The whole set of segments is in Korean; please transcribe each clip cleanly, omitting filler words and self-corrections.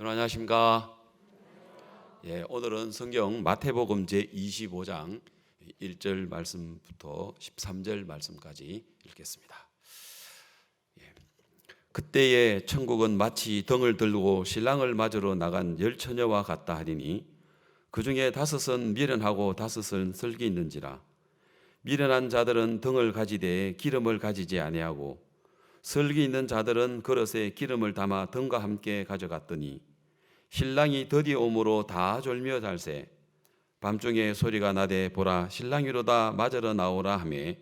여러분 안녕하십니까? 오늘은 성경 마태복음 제25장 1절 말씀부터 13절 말씀까지 읽겠습니다. 그때의 천국은 마치 등을 들고 신랑을 맞으러 나간 열 처녀와 같다 하리니 그 중에 다섯은 미련하고 다섯은 슬기 있는지라. 미련한 자들은 등을 가지되 기름을 가지지 아니하고 슬기 있는 자들은 그릇에 기름을 담아 등과 함께 가져갔더니 신랑이 더디옴으로 다 졸며 잘세. 밤중에 소리가 나되 보라 신랑이로다 맞으러 나오라 하며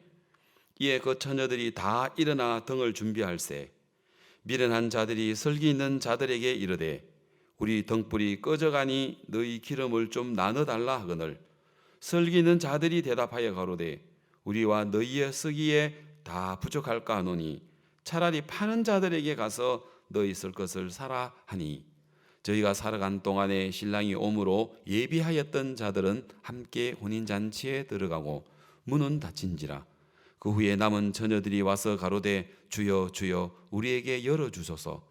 이에 그 처녀들이 다 일어나 등을 준비할세. 미련한 자들이 슬기 있는 자들에게 이르되 우리 등불이 꺼져가니 너희 기름을 좀 나눠달라 하거늘 슬기 있는 자들이 대답하여 가로되 우리와 너희의 쓰기에 다 부족할까 하노니 차라리 파는 자들에게 가서 너희 쓸 것을 사라 하니 저희가 살아간 동안에 신랑이 오므로 예비하였던 자들은 함께 혼인잔치에 들어가고 문은 닫힌지라. 그 후에 남은 처녀들이 와서 가로되 주여 주여 우리에게 열어주소서.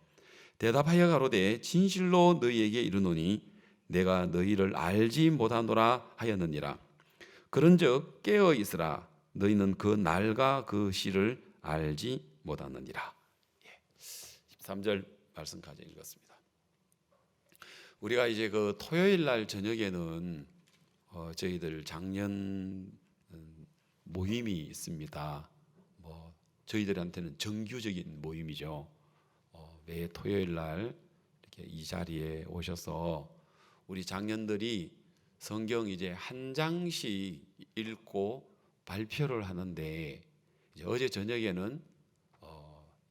대답하여 가로되 진실로 너희에게 이르노니 내가 너희를 알지 못하노라 하였느니라. 그런즉 깨어 있으라. 너희는 그 날과 그 시를 알지 못하느니라. 13절 말씀까지 읽었습니다. 우리가 이제 그 토요일 날 저녁에는 저희들 작년 모임이 있습니다. 저희들한테는 정규적인 모임이죠. 매 토요일 날 이렇게 이 자리에 오셔서 우리 장년들이 성경 이제 한 장씩 읽고 발표를 하는데 이제 어제 저녁에는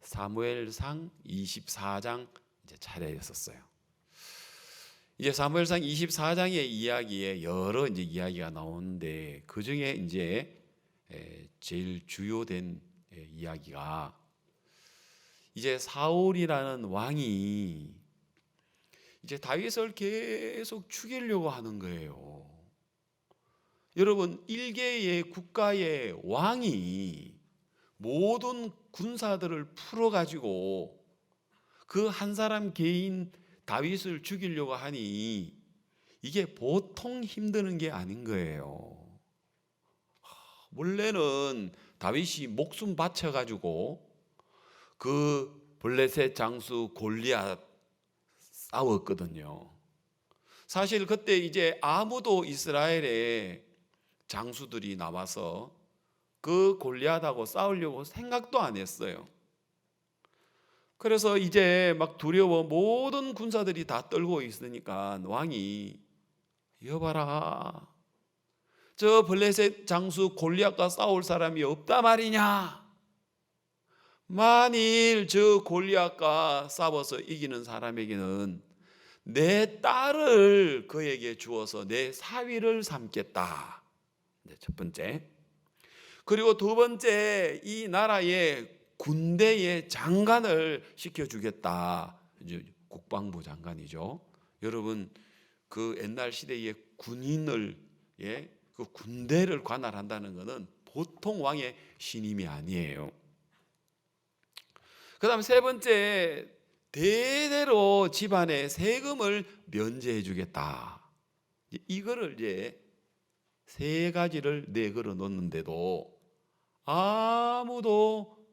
사무엘상 24장 이제 차례였었어요. 이제 사무엘상 24장의 이야기에 여러 이제 이야기가 나오는데 그 중에 이제 제일 주요된 이야기가 이제 사울이라는 왕이 이제 다윗을 계속 죽이려고 하는 거예요. 여러분, 일개의 국가의 왕이 모든 군사들을 풀어가지고 그 한 사람 개인 다윗을 죽이려고 하니 이게 보통 힘드는 게 아닌 거예요. 원래는 다윗이 목숨 바쳐가지고 그 블레셋 장수 골리앗 싸웠거든요. 사실 그때 이제 아무도 이스라엘의 장수들이 나와서 그 골리앗하고 싸우려고 생각도 안 했어요. 그래서 이제 막 두려워 모든 군사들이 다 떨고 있으니까 왕이 여봐라, 저 블레셋 장수 골리앗과 싸울 사람이 없다 말이냐. 만일 저 골리앗과 싸워서 이기는 사람에게는 내 딸을 그에게 주어서 내 사위를 삼겠다. 첫 번째. 그리고 두 번째, 이 나라의 군대의 장관을 시켜주겠다. 이제 국방부 장관이죠. 여러분, 그 옛날 시대의 군인을 그 군대를 관할한다는 것은 보통 왕의 신임이 아니에요. 그 다음 세 번째, 대대로 집안의 세금을 면제해 주겠다. 이거를 이제 세 가지를 내걸어 놓는데도 아무도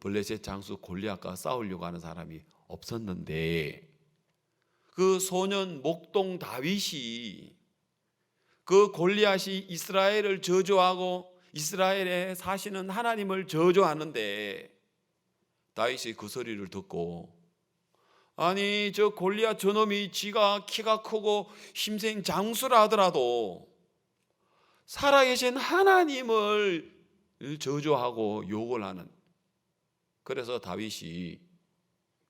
블레셋 장수 골리앗과 싸우려고 하는 사람이 없었는데 그 소년 목동 다윗이 그 골리앗이 이스라엘을 저주하고 이스라엘에 사시는 하나님을 저주하는데 다윗이 그 소리를 듣고 아니 저 골리앗 저놈이 지가 키가 크고 힘센 장수라 하더라도 살아계신 하나님을 저주하고 욕을 하는, 그래서 다윗이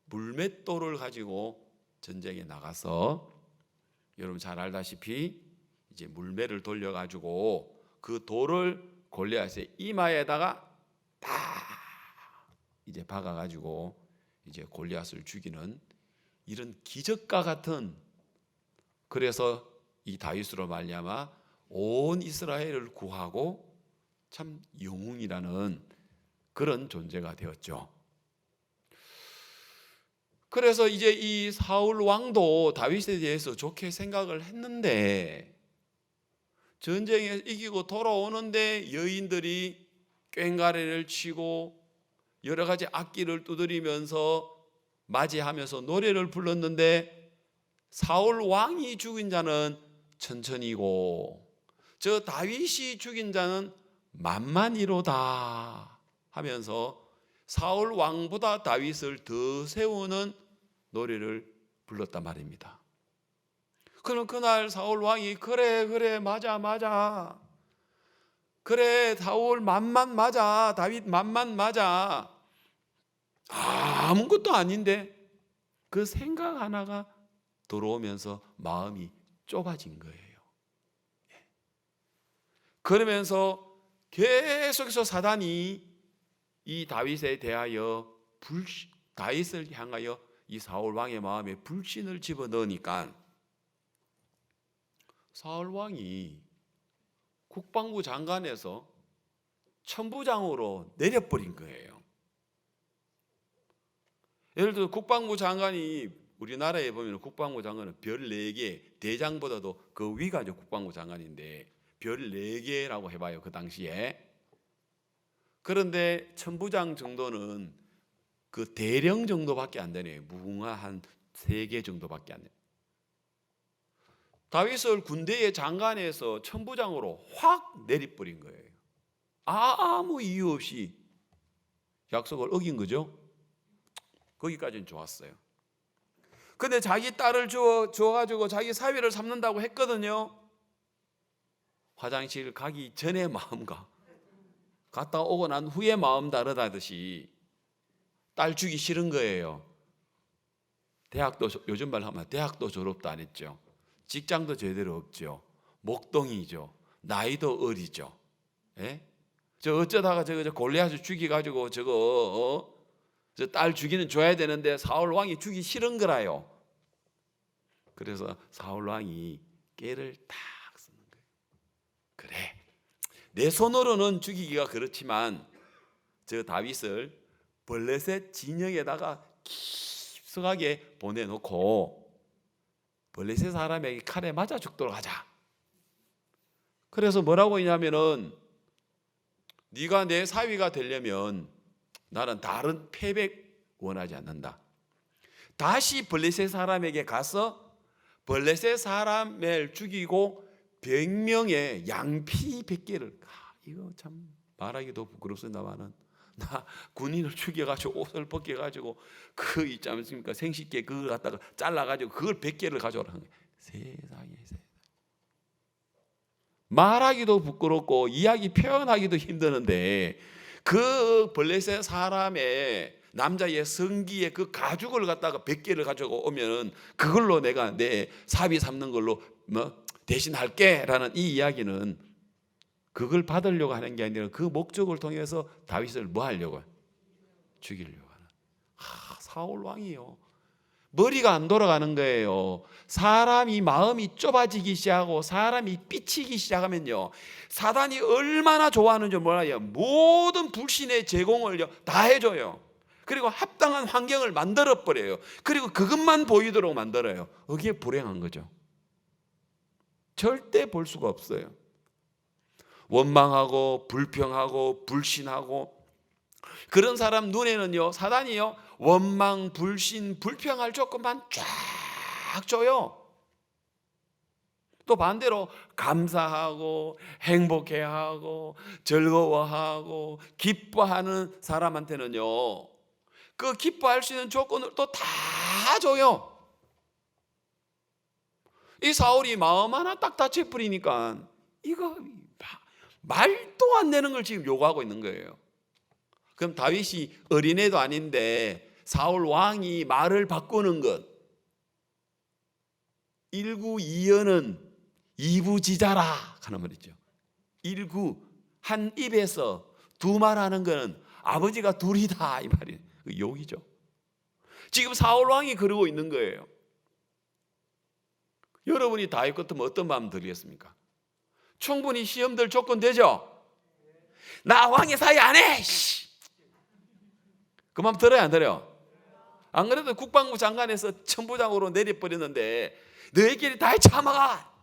물맷돌을 가지고 전쟁에 나가서 여러분 잘 알다시피 이제 물매를 돌려가지고 그 돌을 골리앗의 이마에다가 다 이제 박아가지고 이제 골리앗을 죽이는 이런 기적과 같은, 그래서 이 다윗으로 말미암아 온 이스라엘을 구하고 참 영웅이라는 그런 존재가 되었죠. 그래서 이제 이 사울 왕도 다윗에 대해서 좋게 생각을 했는데 전쟁에 이기고 돌아오는데 여인들이 꽹과리를 치고 여러 가지 악기를 두드리면서 맞이하면서 노래를 불렀는데 사울 왕이 죽인 자는 천천히고 저 다윗이 죽인 자는 만만이로다 하면서 사울 왕보다 다윗을 더 세우는 노래를 불렀단 말입니다. 그럼 그날 사울 왕이 그래 맞아 그래 사울 만만 맞아 다윗 만만 맞아 아무것도 아닌데 그 생각 하나가 들어오면서 마음이 좁아진 거예요. 그러면서 계속해서 사단이 이 다윗에 대하여 다윗을 향하여 이 사울 왕의 마음에 불신을 집어넣으니까 사울 왕이 국방부 장관에서 천부장으로 내려버린 거예요. 예를 들어 국방부 장관이 우리나라에 보면 국방부 장관은 별 4개, 대장보다도 그 위가 국방부 장관인데 별 4개라고 해봐요, 그 당시에. 그런데 천부장 정도는 그 대령 정도밖에 안 되네요. 무궁화 한 3개 정도밖에 안 돼요. 다윗을 군대의 장관에서 천부장으로 확 내리버린 거예요. 아무 이유 없이 약속을 어긴 거죠. 거기까지는 좋았어요. 근데 자기 딸을 주어가지고 자기 사위를 삼는다고 했거든요. 화장실 가기 전에 마음과 갔다 오고 난 후에 마음 다르다듯이 딸 주기 싫은 거예요. 대학도 요즘 말 하면 대학도 졸업도 안 했죠. 직장도 제대로 없죠. 목동이죠. 나이도 어리죠. 예? 저 어쩌다가 저 골리앗을 죽이가지고 저 딸 주기는 줘야 되는데 사울 왕이 주기 싫은 거라요. 그래서 사울 왕이 깨를 딱 쓰는 거예요. 그래, 내 손으로는 죽이기가 그렇지만 저 다윗을 블레셋 진영에다가 깊숙하게 보내놓고 블레셋 사람에게 칼에 맞아 죽도록 하자. 그래서 뭐라고 했냐면은 네가 내 사위가 되려면 나는 다른 패백 원하지 않는다. 다시 블레셋 사람에게 가서 블레셋 사람을 죽이고 100명의 양피 100개를 이거 참 말하기도 부끄럽습니다만은 나 군인을 죽여가지고 옷을 벗겨가지고 그 있지 않습니까? 생식계 그걸 갖다가 잘라가지고 그걸 100개를 가져오라 한 거예요. 세상에. 말하기도 부끄럽고 이야기 표현하기도 힘드는데 그 블레셋 사람의 남자의 성기의 그 가죽을 갖다가 100개를 가져오면 그걸로 내가 내 사위 삼는 걸로 대신할게 라는 이 이야기는 그걸 받으려고 하는 게 아니라 그 목적을 통해서 다윗을 뭐 하려고? 죽이려고 하는. 사울 왕이요. 머리가 안 돌아가는 거예요. 사람이 마음이 좁아지기 시작하고 사람이 삐치기 시작하면요, 사단이 얼마나 좋아하는지 몰라요. 모든 불신의 제공을 다 해줘요. 그리고 합당한 환경을 만들어버려요. 그리고 그것만 보이도록 만들어요. 그게 불행한 거죠. 절대 볼 수가 없어요. 원망하고 불평하고 불신하고 그런 사람 눈에는요, 사단이요, 원망, 불신, 불평할 조건만 쫙 줘요. 또 반대로 감사하고 행복해하고 즐거워하고 기뻐하는 사람한테는요, 그 기뻐할 수 있는 조건을 또 다 줘요. 이 사울이 마음 하나 딱 다쳐버리니까 이거 말도 안 되는 걸 지금 요구하고 있는 거예요. 그럼 다윗이 어린애도 아닌데 사울 왕이 말을 바꾸는 것, 일구이연은 이부지자라 하는 말이죠. 일구, 한 입에서 두 말 하는 거는 아버지가 둘이다 이 말이에요. 그 욕이죠. 지금 사울 왕이 그러고 있는 거예요. 여러분이 다윗 같으면 어떤 마음 들겠습니까? 충분히 시험들 조건 되죠? 나 왕의 사위 안 해! 그 마음 들어요, 안 들어요? 안 그래도 국방부 장관에서 천부장으로 내려버렸는데 너희끼리 다 참아가.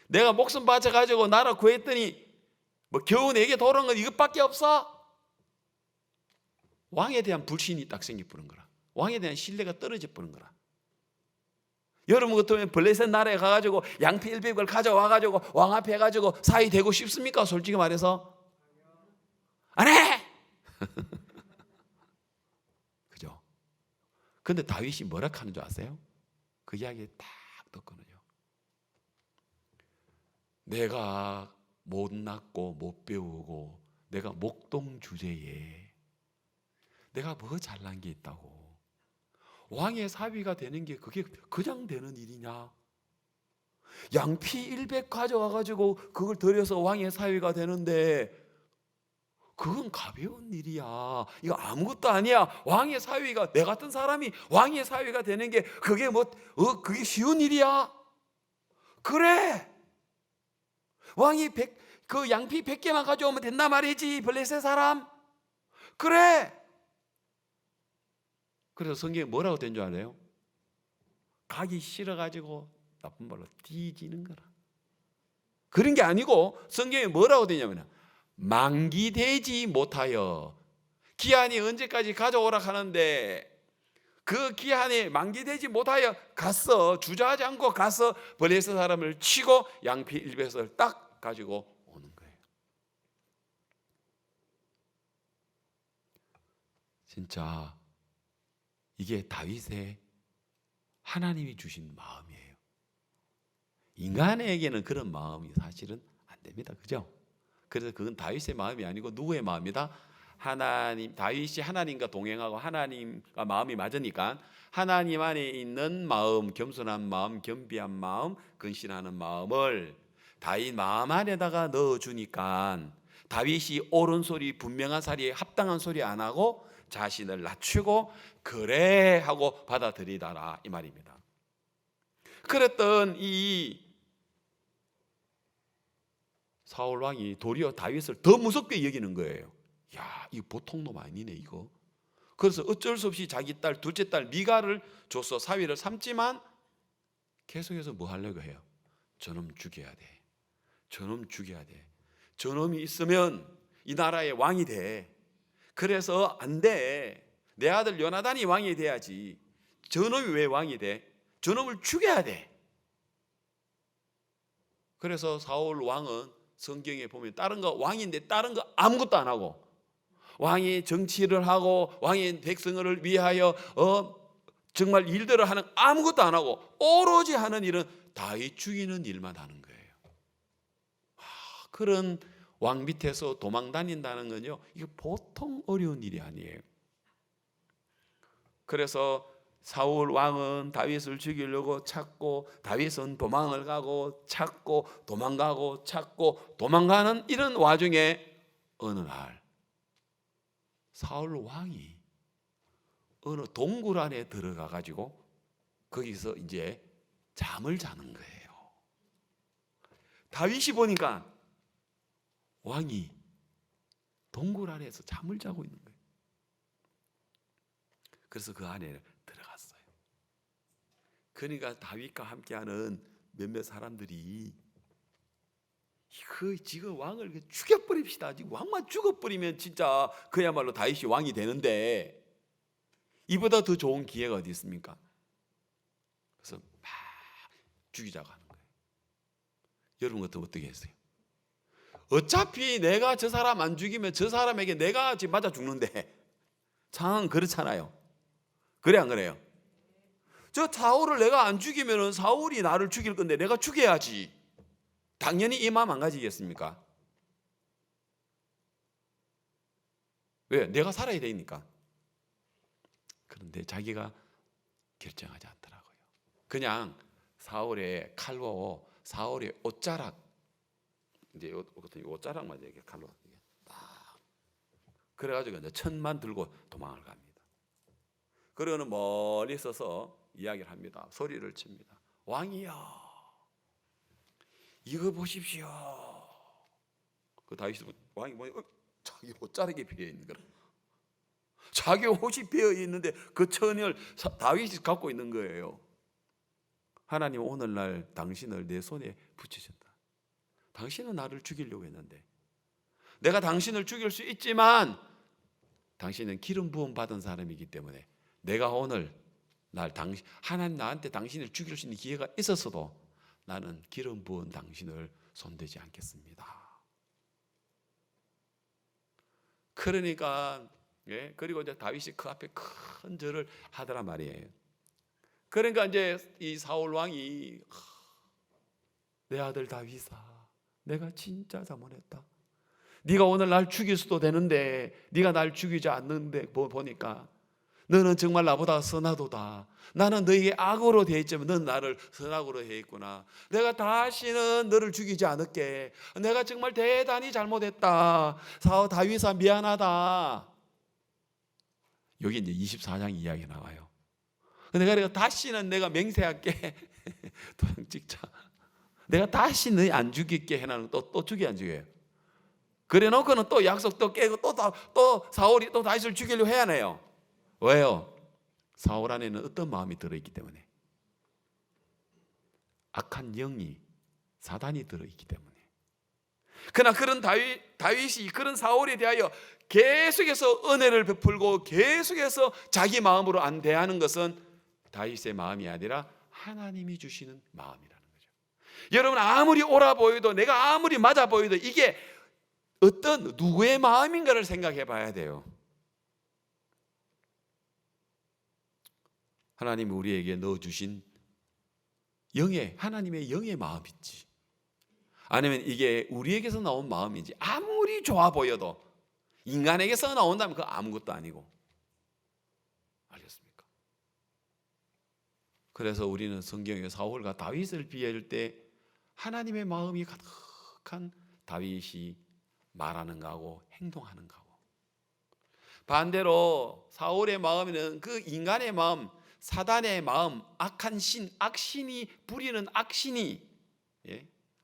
내가 목숨 바쳐가지고 나라 구했더니 뭐 겨우 내게 돌아온 건 이것밖에 없어? 왕에 대한 불신이 딱 생겨버린 거라. 왕에 대한 신뢰가 떨어져 버린 거라. 여러분 같으면 블레셋 나라에 가가지고 양피 100을 가져와가지고 왕 앞에 해가지고 사위 되고 싶습니까? 솔직히 말해서 안 해! 그죠? 근데 다윗이 뭐라 하는 줄 아세요? 그 이야기 딱 듣거든요. 내가 못 낳고 못 배우고 내가 목동 주제에 내가 뭐 잘난 게 있다고 왕의 사위가 되는 게 그게 그냥 되는 일이냐? 양피 100 가져와가지고 그걸 들여서 왕의 사위가 되는데 그건 가벼운 일이야. 이거 아무것도 아니야. 왕의 사위가, 내 같은 사람이 왕의 사위가 되는 게 그게 그게 쉬운 일이야? 그래. 왕이 그 양피 100개만 가져오면 된단 말이지, 블레셋 사람. 그래. 그래서 성경에 뭐라고 된 줄 알아요? 가기 싫어가지고 나쁜 말로 뒤지는 거라. 그런 게 아니고 성경에 뭐라고 되냐면 만기되지 못하여, 기한이 언제까지 가져오라 하는데 그 기한이 만기되지 못하여 갔어. 주저하지 않고 가서 블레셋 사람을 치고 양피 100을 딱 가지고 오는 거예요. 진짜 이게 다윗의 하나님이 주신 마음이에요. 인간에게는 그런 마음이 사실은 안 됩니다. 그죠? 그래서 그건 다윗의 마음이 아니고 누구의 마음이다? 하나님, 다윗이 하나님과 동행하고 하나님과 마음이 맞으니까 하나님 안에 있는 마음, 겸손한 마음, 겸비한 마음, 근신하는 마음을 다윗 마음 안에다가 넣어주니까 다윗이 옳은 소리, 분명한 소리에 합당한 소리 안 하고 자신을 낮추고 그래 하고 받아들이다라 이 말입니다. 그랬던 이 사울 왕이 도리어 다윗을 더 무섭게 여기는 거예요. 야, 이거 보통 놈 아니네 이거. 그래서 어쩔 수 없이 자기 딸, 둘째 딸 미가를 줘서 사위를 삼지만 계속해서 뭐 하려고 해요? 저놈 죽여야 돼. 저놈 죽여야 돼. 저놈이 있으면 이 나라의 왕이 돼. 그래서 안 돼. 내 아들 요나단이 왕이 돼야지. 저놈이 왜 왕이 돼? 저놈을 죽여야 돼. 그래서 사울 왕은 성경에 보면 다른 거 왕인데 다른 거 아무것도 안 하고 왕이 정치를 하고 왕의 백성을 위하여 정말 일들을 하는 아무것도 안 하고 오로지 하는 일은 다윗 죽이는 일만 하는 거예요. 그런 왕 밑에서 도망 다닌다는 건요, 이게 보통 어려운 일이 아니에요. 그래서 사울 왕은 다윗을 죽이려고 찾고 다윗은 도망을 가고 찾고 도망가고 찾고 도망가는 이런 와중에 어느 날 사울 왕이 어느 동굴 안에 들어가 가지고 거기서 이제 잠을 자는 거예요. 다윗이 보니까 왕이 동굴 안에서 잠을 자고 있는 거예요. 그래서 그 안에 들어갔어요. 그러니까 다윗과 함께하는 몇몇 사람들이 지금 왕을 죽여버립시다. 지금 왕만 죽어버리면 진짜 그야말로 다윗이 왕이 되는데 이보다 더 좋은 기회가 어디 있습니까? 그래서 막 죽이자고 하는 거예요. 여러분 같으면 어떻게 했어요? 어차피 내가 저 사람 안 죽이면 저 사람에게 내가 지금 맞아 죽는데 상황은 그렇잖아요. 그래 안 그래요? 저 사울을 내가 안 죽이면 사울이 나를 죽일 건데 내가 죽여야지. 당연히 이 마음 안 가지겠습니까? 왜? 내가 살아야 되니까. 그런데 자기가 결정하지 않더라고요. 그냥 사울의 칼로 사울의 옷자락, 이제 옷자락만 이렇게 칼로 딱 그래가지고 이제 천만 들고 도망을 갑니다. 그러고는 멀리 서서 이야기를 합니다. 소리를 칩니다. 왕이여, 이거 보십시오. 그 다윗 왕이 뭐냐? 자기 옷자락에 비어 있는 거라. 자기 옷이 베어 있는데 그 천을 다윗이 갖고 있는 거예요. 하나님 오늘날 당신을 내 손에 붙이셨다. 당신은 나를 죽이려고 했는데 내가 당신을 죽일 수 있지만 당신은 기름 부음 받은 사람이기 때문에 내가 오늘 하나님 나한테 당신을 죽일 수 있는 기회가 있었어도 나는 기름 부은 당신을 손대지 않겠습니다. 그러니까 그리고 이제 다윗이 그 앞에 큰 절을 하더란 말이에요. 그러니까 이제 이 사울 왕이 내 아들 다윗아, 내가 진짜 잘못했다. 네가 오늘 날 죽일 수도 되는데 네가 날 죽이지 않는데 보니까 너는 정말 나보다 선하도다. 나는 너에게 악으로 되어 있지만 너는 나를 선악으로 되어 있구나. 내가 다시는 너를 죽이지 않을게. 내가 정말 대단히 잘못했다. 사울 다윗아 미안하다. 여기 이제 24장 이야기 나와요. 내가 다시는 내가 맹세할게. 도장 찍자. 내가 다시 너희 안 죽일게 해놔는 또 죽이 안 죽여요. 그래 놓고는 또 약속 또 깨고 또 사울이 또 다윗을 죽이려고 해야 해요. 왜요? 사울 안에는 어떤 마음이 들어있기 때문에, 악한 영이 사단이 들어있기 때문에. 그러나 그런 다윗이 그런 사울에 대하여 계속해서 은혜를 베풀고 계속해서 자기 마음으로 안 대하는 것은 다윗의 마음이 아니라 하나님이 주시는 마음이라는 거죠. 여러분 아무리 옳아 보여도 내가 아무리 맞아 보여도 이게 어떤 누구의 마음인가를 생각해 봐야 돼요. 하나님이 우리에게 넣어주신 하나님의 영의 마음인지 아니면 이게 우리에게서 나온 마음인지 아무리 좋아 보여도 인간에게서 나온다면 그거 아무것도 아니고. 알겠습니까? 그래서 우리는 성경에 사울과 다윗을 비할 때 하나님의 마음이 가득한 다윗이 말하는 거하고 행동하는 거하고, 반대로 사울의 마음에는 그 인간의 마음, 사단의 마음, 악한 신, 악신이 부리는 악신이,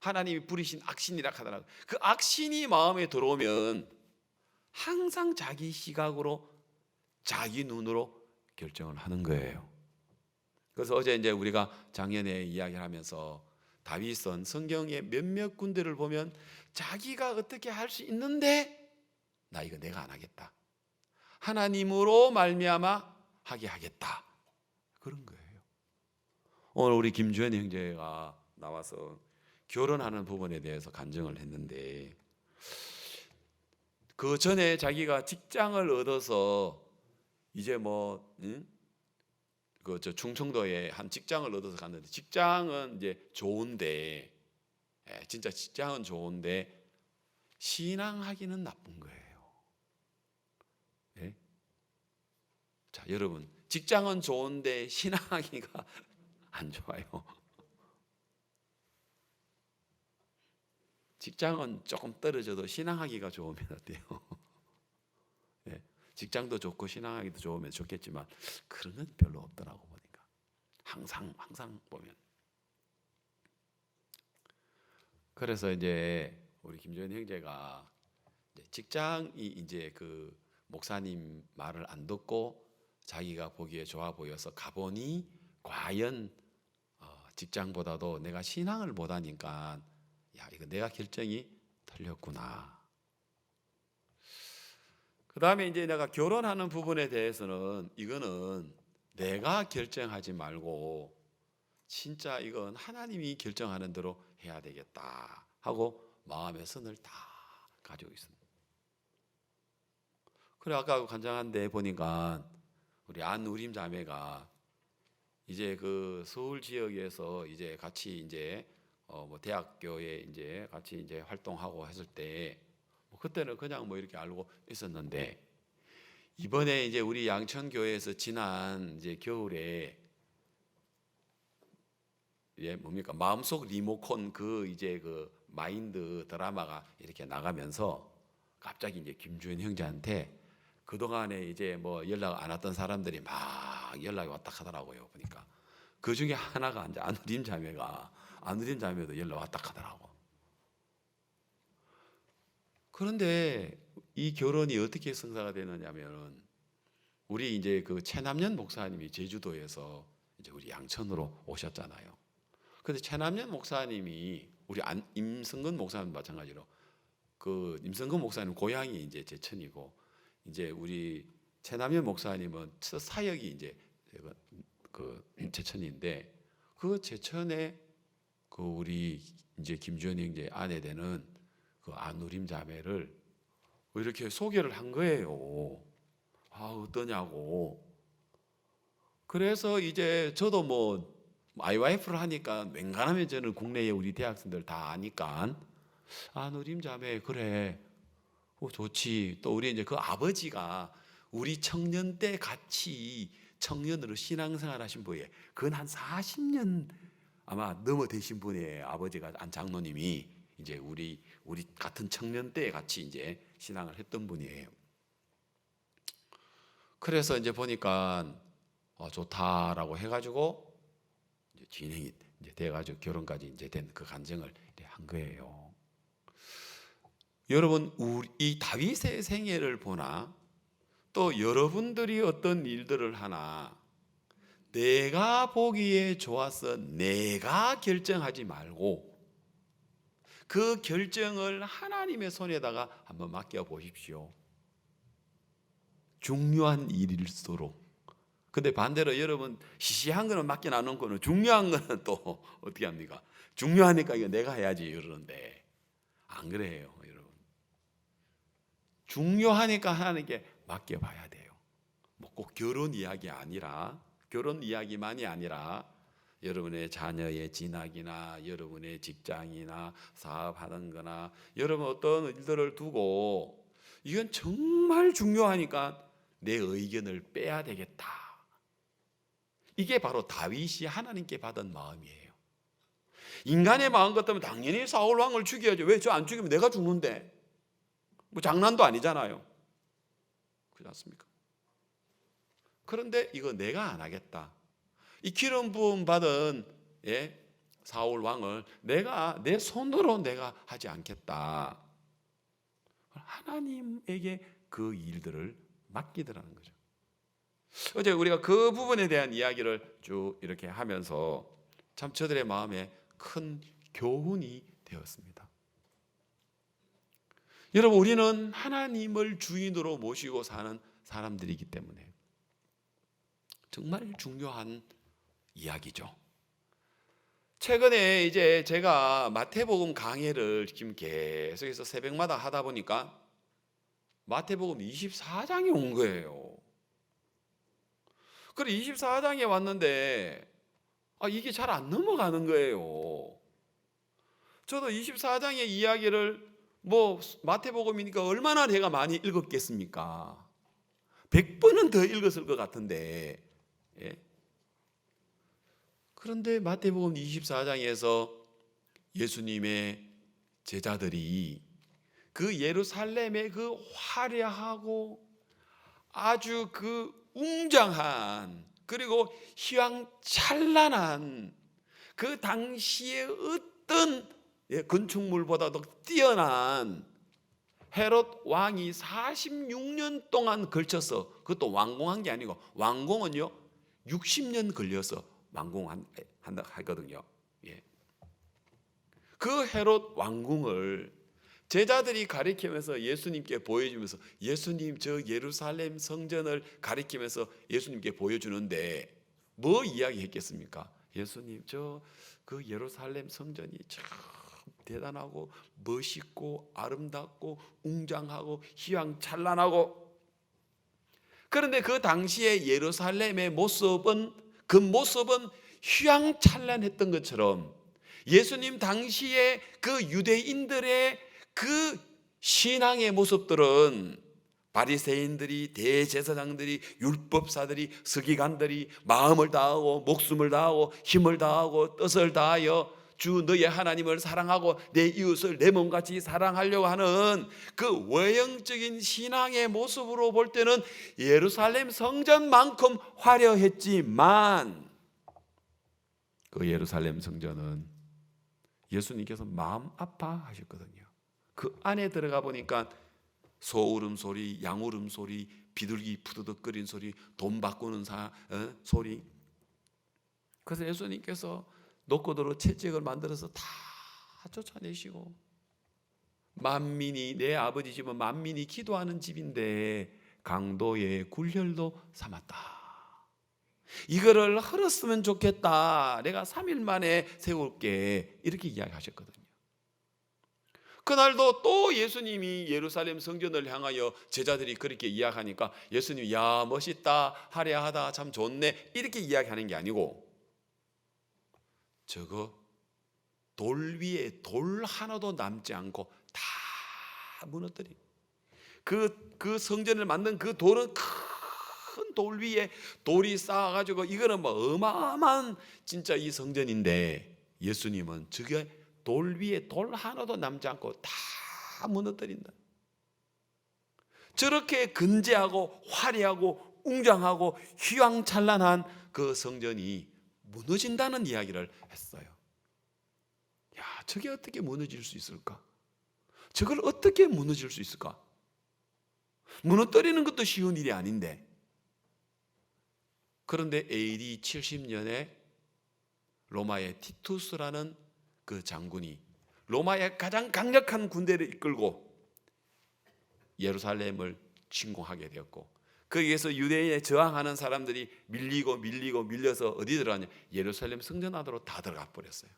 하나님이 부리신 악신이라 하더라고요. 그 악신이 마음에 들어오면 항상 자기 시각으로 자기 눈으로 결정을 하는 거예요. 그래서 어제 이제 우리가 작년에 이야기를 하면서 다윗은 성경의 몇몇 군데를 보면 자기가 어떻게 할 수 있는데 나 이거 내가 안 하겠다. 하나님으로 말미암아 하게 하겠다. 그런 거예요. 오늘 우리 김주현 형제가 나와서 결혼하는 부분에 대해서 간증을 했는데 그 전에 자기가 직장을 얻어서 이제 충청도에 한 직장을 얻어서 갔는데 직장은 이제 좋은데 진짜 직장은 좋은데 신앙하기는 나쁜 거예요. 네? 자, 여러분 직장은 좋은데 신앙하기가 안 좋아요. 직장은 조금 떨어져도 신앙하기가 좋으면 어때요? 네? 직장도 좋고 신앙하기도 좋으면 좋겠지만 그런 건 별로 없더라고 보니까. 항상 보면. 그래서 이제 우리 김조현 형제가 직장이 이제 그 목사님 말을 안 듣고 자기가 보기에 좋아 보여서 가보니 과연 직장보다도 내가 신앙을 못하니까 야 이거 내가 결정이 틀렸구나. 그 다음에 이제 내가 결혼하는 부분에 대해서는 이거는 내가 결정하지 말고 진짜 이건 하나님이 결정하는 대로 해야 되겠다 하고 마음의 선을 다 가지고 있습니다. 그래 아까 간장한데 보니까 우리 안우림 자매가 이제 그 서울 지역에서 이제 같이 이제 대학교에 이제 같이 이제 활동하고 했을 때 그때는 그냥 이렇게 알고 있었는데 이번에 이제 우리 양천교회에서 지난 이제 겨울에 뭡니까 마음속 리모컨 이제 그 마인드 드라마가 이렇게 나가면서 갑자기 이제 김주현 형제한테 그동안에 이제 연락 안 왔던 사람들이 막 연락이 왔다 하더라고요. 보니까 그 중에 하나가 이제 안우림 자매도 연락 왔다 하더라고. 그런데 이 결혼이 어떻게 성사가 되느냐면 우리 이제 그 최남년 목사님이 제주도에서 이제 우리 양천으로 오셨잖아요. 근데 최남년 목사님이 우리 임성근 목사님 마찬가지로 그 임성근 목사님 고향이 이제 제천이고, 이제 우리 최남현 목사님은 사역이 이제 그 제천인데, 그 제천에 그 우리 이제 김주현이 이제 아내 되는 그 안우림 자매를 이렇게 소개를 한 거예요. 어떠냐고. 그래서 이제 저도 뭐 IYF를 하니까 웬간하면 저는 국내에 우리 대학생들 다 아니까 안우림 자매 그래 좋지. 또 우리 이제 그 아버지가 우리 청년 때 같이 청년으로 신앙생활 하신 분이에요. 그건 한 40년 아마 넘어 되신 분이에요. 아버지가 안 장로님이 이제 우리 같은 청년 때 같이 이제 신앙을 했던 분이에요. 그래서 이제 보니까 좋다라고 해가지고 이제 진행이 이제 돼가지고 결혼까지 이제 된 그 간증을 한 거예요. 여러분, 우리 이 다윗의 생애를 보나 또 여러분들이 어떤 일들을 하나 내가 보기에 좋아서 내가 결정하지 말고 그 결정을 하나님의 손에다가 한번 맡겨 보십시오. 중요한 일일수록. 근데 반대로 여러분 시시한 거는 맡겨 안 놓고는 중요한 거는 또 어떻게 합니까? 중요하니까 이거 내가 해야지 이러는데 안 그래요, 여러분. 중요하니까 하나님께 맡겨봐야 돼요. 뭐 꼭 결혼 이야기만이 아니라 여러분의 자녀의 진학이나 여러분의 직장이나 사업하는 거나 여러분 어떤 일들을 두고 이건 정말 중요하니까 내 의견을 빼야 되겠다. 이게 바로 다윗이 하나님께 받은 마음이에요. 인간의 마음 같으면 당연히 사울 왕을 죽여야죠. 왜 저 안 죽이면 내가 죽는데? 뭐 장난도 아니잖아요. 그렇지 않습니까? 그런데 이거 내가 안 하겠다. 이 기름 부음 받은 사울 왕을 내가 내 손으로 내가 하지 않겠다. 하나님에게 그 일들을 맡기더라는 거죠. 어제 우리가 그 부분에 대한 이야기를 쭉 이렇게 하면서 참 저들의 마음에 큰 교훈이 되었습니다. 여러분, 우리는 하나님을 주인으로 모시고 사는 사람들이기 때문에 정말 중요한 이야기죠. 최근에 이제 제가 마태복음 강해를 지금 계속해서 새벽마다 하다 보니까 마태복음 24장이 온 거예요. 그래 24장에 왔는데 이게 잘 안 넘어가는 거예요. 저도 24장의 이야기를 뭐 마태복음이니까 얼마나 내가 많이 읽었겠습니까? 100번은 더 읽었을 것 같은데. 그런데 마태복음 24장에서 예수님의 제자들이 그 예루살렘의 그 화려하고 아주 그 웅장한 그리고 휘황찬란한 그 당시의 어떤 건축물보다도 뛰어난 헤롯 왕이 46년 동안 걸쳐서, 그것도 완공한 게 아니고 완공은요 60년 걸려서 완공한다 하거든요. 그 헤롯 왕궁을 제자들이 가리키면서 예수님께 보여주면서, 예수님 저 예루살렘 성전을 가리키면서 예수님께 보여주는데 뭐 이야기했겠습니까? 예수님 저 그 예루살렘 성전이 참 대단하고 멋있고 아름답고 웅장하고 휘황찬란하고, 그런데 그 당시에 예루살렘의 모습은 휘황찬란했던 것처럼 예수님 당시에 그 유대인들의 그 신앙의 모습들은 바리새인들이, 대제사장들이, 율법사들이, 서기관들이 마음을 다하고 목숨을 다하고 힘을 다하고 뜻을 다하여 주 너의 하나님을 사랑하고 내 이웃을 내 몸같이 사랑하려고 하는 그 외형적인 신앙의 모습으로 볼 때는 예루살렘 성전만큼 화려했지만 그 예루살렘 성전은 예수님께서 마음 아파하셨거든요. 그 안에 들어가 보니까 소 울음소리, 양 울음소리, 비둘기 푸드덕거리는 소리, 돈 바꾸는 소리. 그래서 예수님께서 노고도로 채찍을 만들어서 다 쫓아내시고, 만민이, 내 아버지 집은 만민이 기도하는 집인데 강도의 굴혈도 삼았다. 이거를 헐었으면 좋겠다. 내가 3일 만에 세울게. 이렇게 이야기하셨거든요. 그날도 또 예수님이 예루살렘 성전을 향하여 제자들이 그렇게 이야기하니까 예수님이 야 멋있다, 화려하다, 참 좋네 이렇게 이야기하는 게 아니고, 저거 돌 위에 돌 하나도 남지 않고 다 무너뜨린 그 성전을 만든 그 돌은 큰 돌 위에 돌이 쌓아가지고 이거는 뭐 어마어마한 진짜 이 성전인데, 예수님은 저게 돌 위에 돌 하나도 남지 않고 다 무너뜨린다. 저렇게 근재하고 화려하고 웅장하고 휘황찬란한 그 성전이 무너진다는 이야기를 했어요. 야, 저게 어떻게 무너질 수 있을까? 저걸 어떻게 무너질 수 있을까? 무너뜨리는 것도 쉬운 일이 아닌데. 그런데 AD 70년에 로마의 티투스라는 그 장군이 로마의 가장 강력한 군대를 이끌고 예루살렘을 침공하게 되었고, 거기에서 유대인에 저항하는 사람들이 밀려서 어디 들어가냐? 예루살렘 성전 안으로 다 들어가 버렸어요.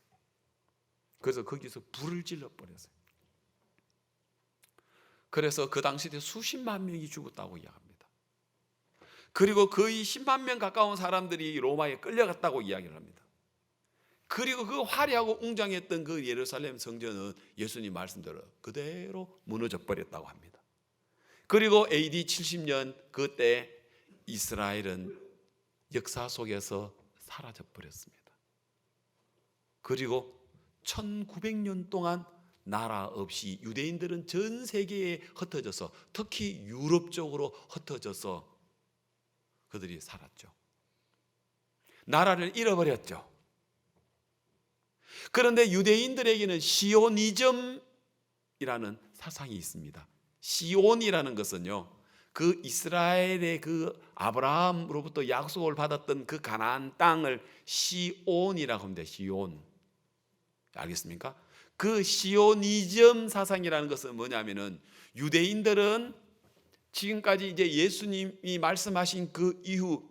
그래서 거기서 불을 질러 버렸어요. 그래서 그 당시에 수십만 명이 죽었다고 이야기합니다. 그리고 거의 10만 명 가까운 사람들이 로마에 끌려갔다고 이야기를 합니다. 그리고 그 화려하고 웅장했던 그 예루살렘 성전은 예수님 말씀대로 그대로 무너져 버렸다고 합니다. 그리고 AD 70년 그때 이스라엘은 역사 속에서 사라져 버렸습니다. 그리고 1900년 동안 나라 없이 유대인들은 전 세계에 흩어져서, 특히 유럽 쪽으로 흩어져서 그들이 살았죠. 나라를 잃어버렸죠. 그런데 유대인들에게는 시오니즘이라는 사상이 있습니다. 시온이라는 것은요, 그 이스라엘의 그 아브라함으로부터 약속을 받았던 그 가나안 땅을 시온이라고 합니다. 시온. 알겠습니까? 그 시오니즘 사상이라는 것은 뭐냐면은, 유대인들은 지금까지 이제 예수님이 말씀하신 그 이후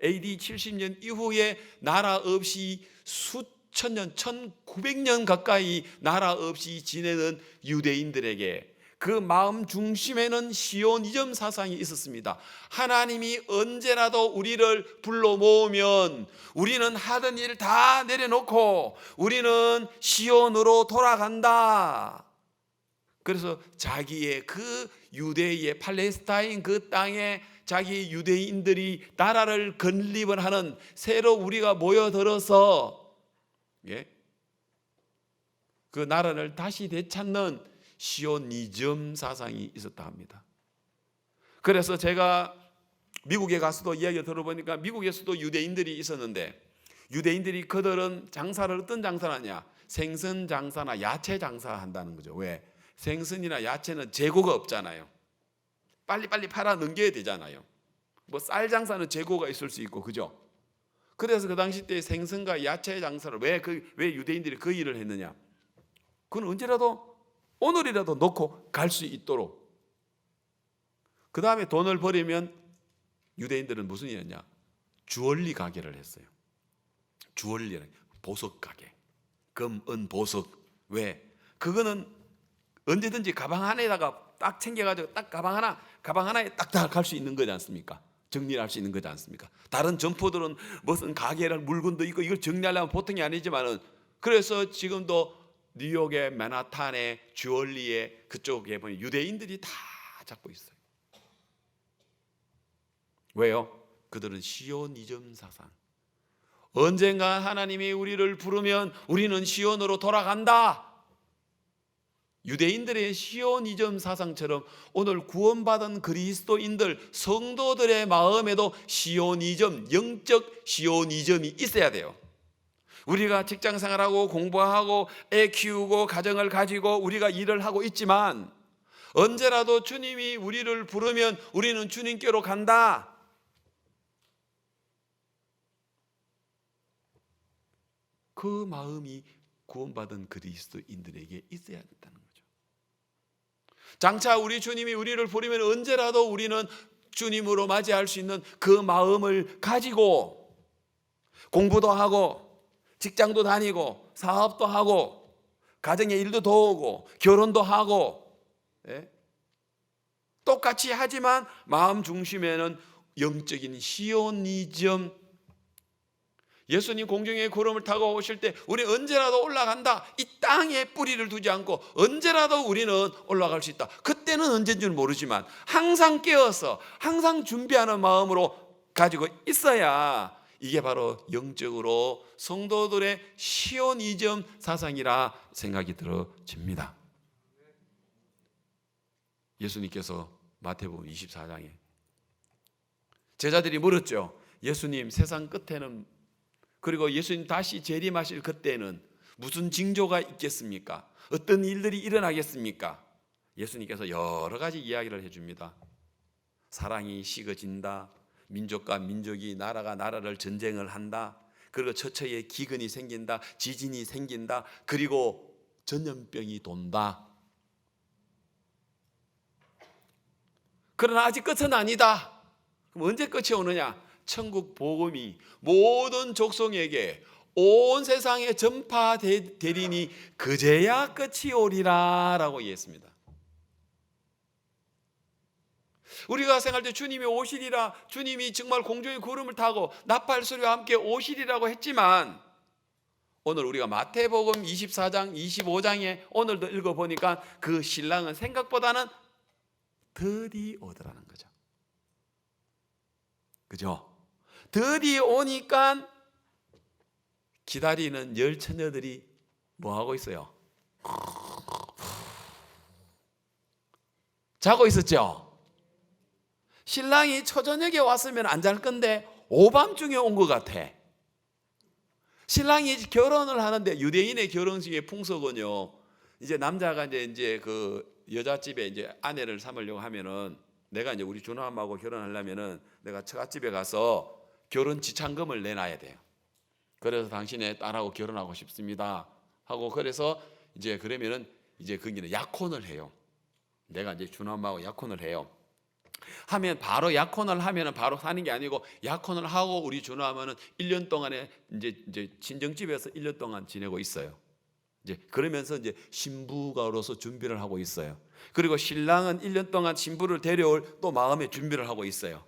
AD 70년 이후에 나라 없이 수천 년, 1900년 가까이 나라 없이 지내는 유대인들에게 그 마음 중심에는 시오니즘 사상이 있었습니다. 하나님이 언제라도 우리를 불러 모으면 우리는 하던 일 다 내려놓고 우리는 시온으로 돌아간다. 그래서 자기의 그 유대의 팔레스타인 그 땅에 자기 유대인들이 나라를 건립을 하는, 새로 우리가 모여들어서 그 나라를 다시 되찾는 시오니즘 사상이 있었다 합니다. 그래서 제가 미국에 가서도 이야기 들어보니까 미국에서도 유대인들이 있었는데, 유대인들이 그들은 장사를 어떤 장사를 하냐? 생선 장사나 야채 장사한다는 거죠. 왜? 생선이나 야채는 재고가 없잖아요. 빨리빨리 팔아 넘겨야 되잖아요. 뭐 쌀 장사는 재고가 있을 수 있고, 그죠? 그래서 그 당시 때 생선과 야채 장사를 왜 유대인들이 그 일을 했느냐? 그건 언제라도 오늘이라도 놓고 갈 수 있도록. 그 다음에 돈을 벌이면 유대인들은 무슨 일이었냐? 주얼리 가게를 했어요. 주얼리는 보석 가게. 금, 은, 보석. 왜? 그거는 언제든지 가방 안에다가 딱 챙겨가지고 딱 가방 하나에 딱 갈 수 있는 거지 않습니까? 정리를 할 수 있는 거지 않습니까? 다른 점포들은 무슨 가게랑 물건도 있고 이걸 정리하려면 보통이 아니지만은, 그래서 지금도 뉴욕의 맨하탄의 주얼리의 그쪽에 보면 유대인들이 다 잡고 있어요. 왜요? 그들은 시오니즘 사상. 언젠가 하나님이 우리를 부르면 우리는 시온으로 돌아간다. 유대인들의 시오니즘 사상처럼 오늘 구원받은 그리스도인들, 성도들의 마음에도 시오니즘, 영적 시오니즘이 있어야 돼요. 우리가 직장생활하고 공부하고 애 키우고 가정을 가지고 우리가 일을 하고 있지만 언제라도 주님이 우리를 부르면 우리는 주님께로 간다. 그 마음이 구원받은 그리스도인들에게 있어야 된다는 거죠. 장차 우리 주님이 우리를 부르면 언제라도 우리는 주님으로 맞이할 수 있는 그 마음을 가지고 공부도 하고 직장도 다니고 사업도 하고 가정의 일도 도우고 결혼도 하고, 예? 똑같이 하지만 마음 중심에는 영적인 시오니즘, 예수님 공중에 구름을 타고 오실 때 우리 언제라도 올라간다. 이 땅에 뿌리를 두지 않고 언제라도 우리는 올라갈 수 있다. 그때는 언제인지는 모르지만 항상 깨어서 항상 준비하는 마음으로 가지고 있어야 이게 바로 영적으로 성도들의 시오니즘 사상이라 생각이 들어집니다. 예수님께서 마태복음 24장에 제자들이 물었죠. 예수님, 세상 끝에는, 그리고 예수님 다시 재림하실 그때는 무슨 징조가 있겠습니까? 어떤 일들이 일어나겠습니까? 예수님께서 여러 가지 이야기를 해줍니다. 사랑이 식어진다. 민족과 민족이, 나라가 나라를 전쟁을 한다. 그리고 처처에 기근이 생긴다. 지진이 생긴다. 그리고 전염병이 돈다. 그러나 아직 끝은 아니다. 그럼 언제 끝이 오느냐? 천국 복음이 모든 족속에게 온 세상에 전파되리니 그제야 끝이 오리라 라고 얘기했습니다. 우리가 생각할 때 주님이 오시리라, 주님이 정말 공중의 구름을 타고 나팔 소리와 함께 오시리라고 했지만, 오늘 우리가 마태복음 24장 25장에 오늘도 읽어보니까 그 신랑은 생각보다는 더디 오더라는 거죠. 그죠? 더디 오니까 기다리는 열 처녀들이 뭐 하고 있어요? 자고 있었죠. 신랑이 초저녁에 왔으면 안 잘 건데 오밤중에 온 것 같아. 신랑이 결혼을 하는데, 유대인의 결혼식의 풍속은요, 이제 남자가 이제 그 여자집에 이제 아내를 삼으려고 하면은, 내가 이제 우리 준호함하고 결혼하려면은 내가 처갓집에 가서 결혼 지참금을 내놔야 돼요. 그래서 당신의 딸하고 결혼하고 싶습니다 하고, 그래서 이제 그러면은 이제 거기는 약혼을 해요. 내가 이제 준호함하고 약혼을 해요. 하면 바로 약혼을 하면은 바로 사는 게 아니고, 약혼을 하고 우리 준호하면은 1년 동안에 이제 친정집에서 1년 동안 지내고 있어요. 이제 그러면서 이제 신부가로서 준비를 하고 있어요. 그리고 신랑은 1년 동안 신부를 데려올 또 마음의 준비를 하고 있어요.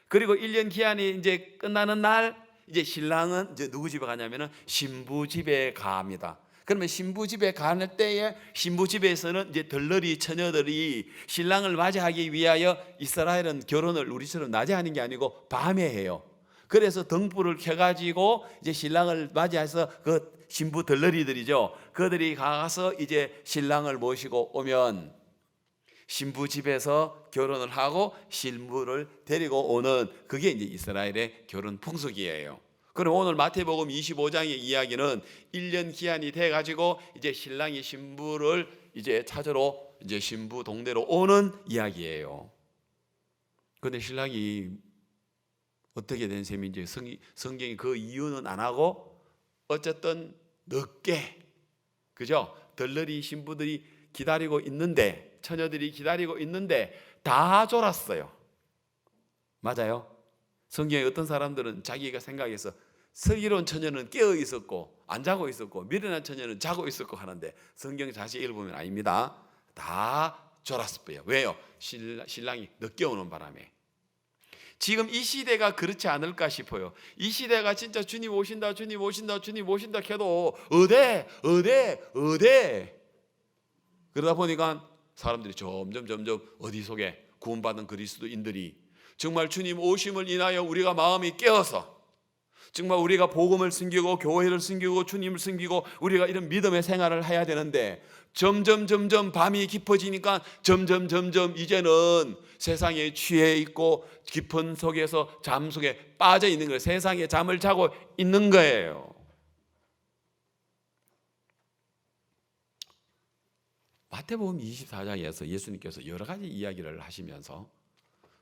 그리고 1년 기한이 이제 끝나는 날, 이제 신랑은 이제 누구 집에 가냐면은 신부 집에 갑니다. 그러면 신부 집에 가는 때에 신부 집에서는 이제 덜러리 처녀들이 신랑을 맞이하기 위하여, 이스라엘은 결혼을 우리처럼 낮에 하는 게 아니고 밤에 해요. 그래서 등불을 켜가지고 이제 신랑을 맞이해서 그 신부 덜러리들이죠. 그들이 가서 이제 신랑을 모시고 오면 신부 집에서 결혼을 하고 신부를 데리고 오는, 그게 이제 이스라엘의 결혼 풍속이에요. 그럼 오늘 마태복음 25장의 이야기는 1년 기한이 돼 가지고 이제 신랑이 신부를 이제 찾으러 이제 신부 동네로 오는 이야기예요. 그런데 신랑이 어떻게 된 셈인지 성경이 그 이유는 안 하고, 어쨌든 늦게, 그죠? 덜러리 신부들이 기다리고 있는데, 처녀들이 기다리고 있는데 다 졸았어요. 맞아요? 성경에 어떤 사람들은 자기가 생각해서 슬기로운 처녀는 깨어 있었고 안 자고 있었고 미련한 처녀는 자고 있었고 하는데, 성경 자세히 읽어보면 아닙니다. 다 졸았을 거예요. 왜요? 신랑이 늦게 오는 바람에. 지금 이 시대가 그렇지 않을까 싶어요. 이 시대가 진짜 주님 오신다, 주님 오신다, 주님 오신다 해도 어데 그러다 보니까 사람들이 점점 어디 속에 구원받은 그리스도인들이 정말 주님 오심을 인하여 우리가 마음이 깨어서 정말 우리가 복음을 숨기고 교회를 숨기고 주님을 숨기고 우리가 이런 믿음의 생활을 해야 되는데, 점점 밤이 깊어지니까 점점 이제는 세상에 취해 있고 깊은 속에서 잠 속에 빠져 있는 거예요. 세상에 잠을 자고 있는 거예요. 마태복음 24장에서 예수님께서 여러 가지 이야기를 하시면서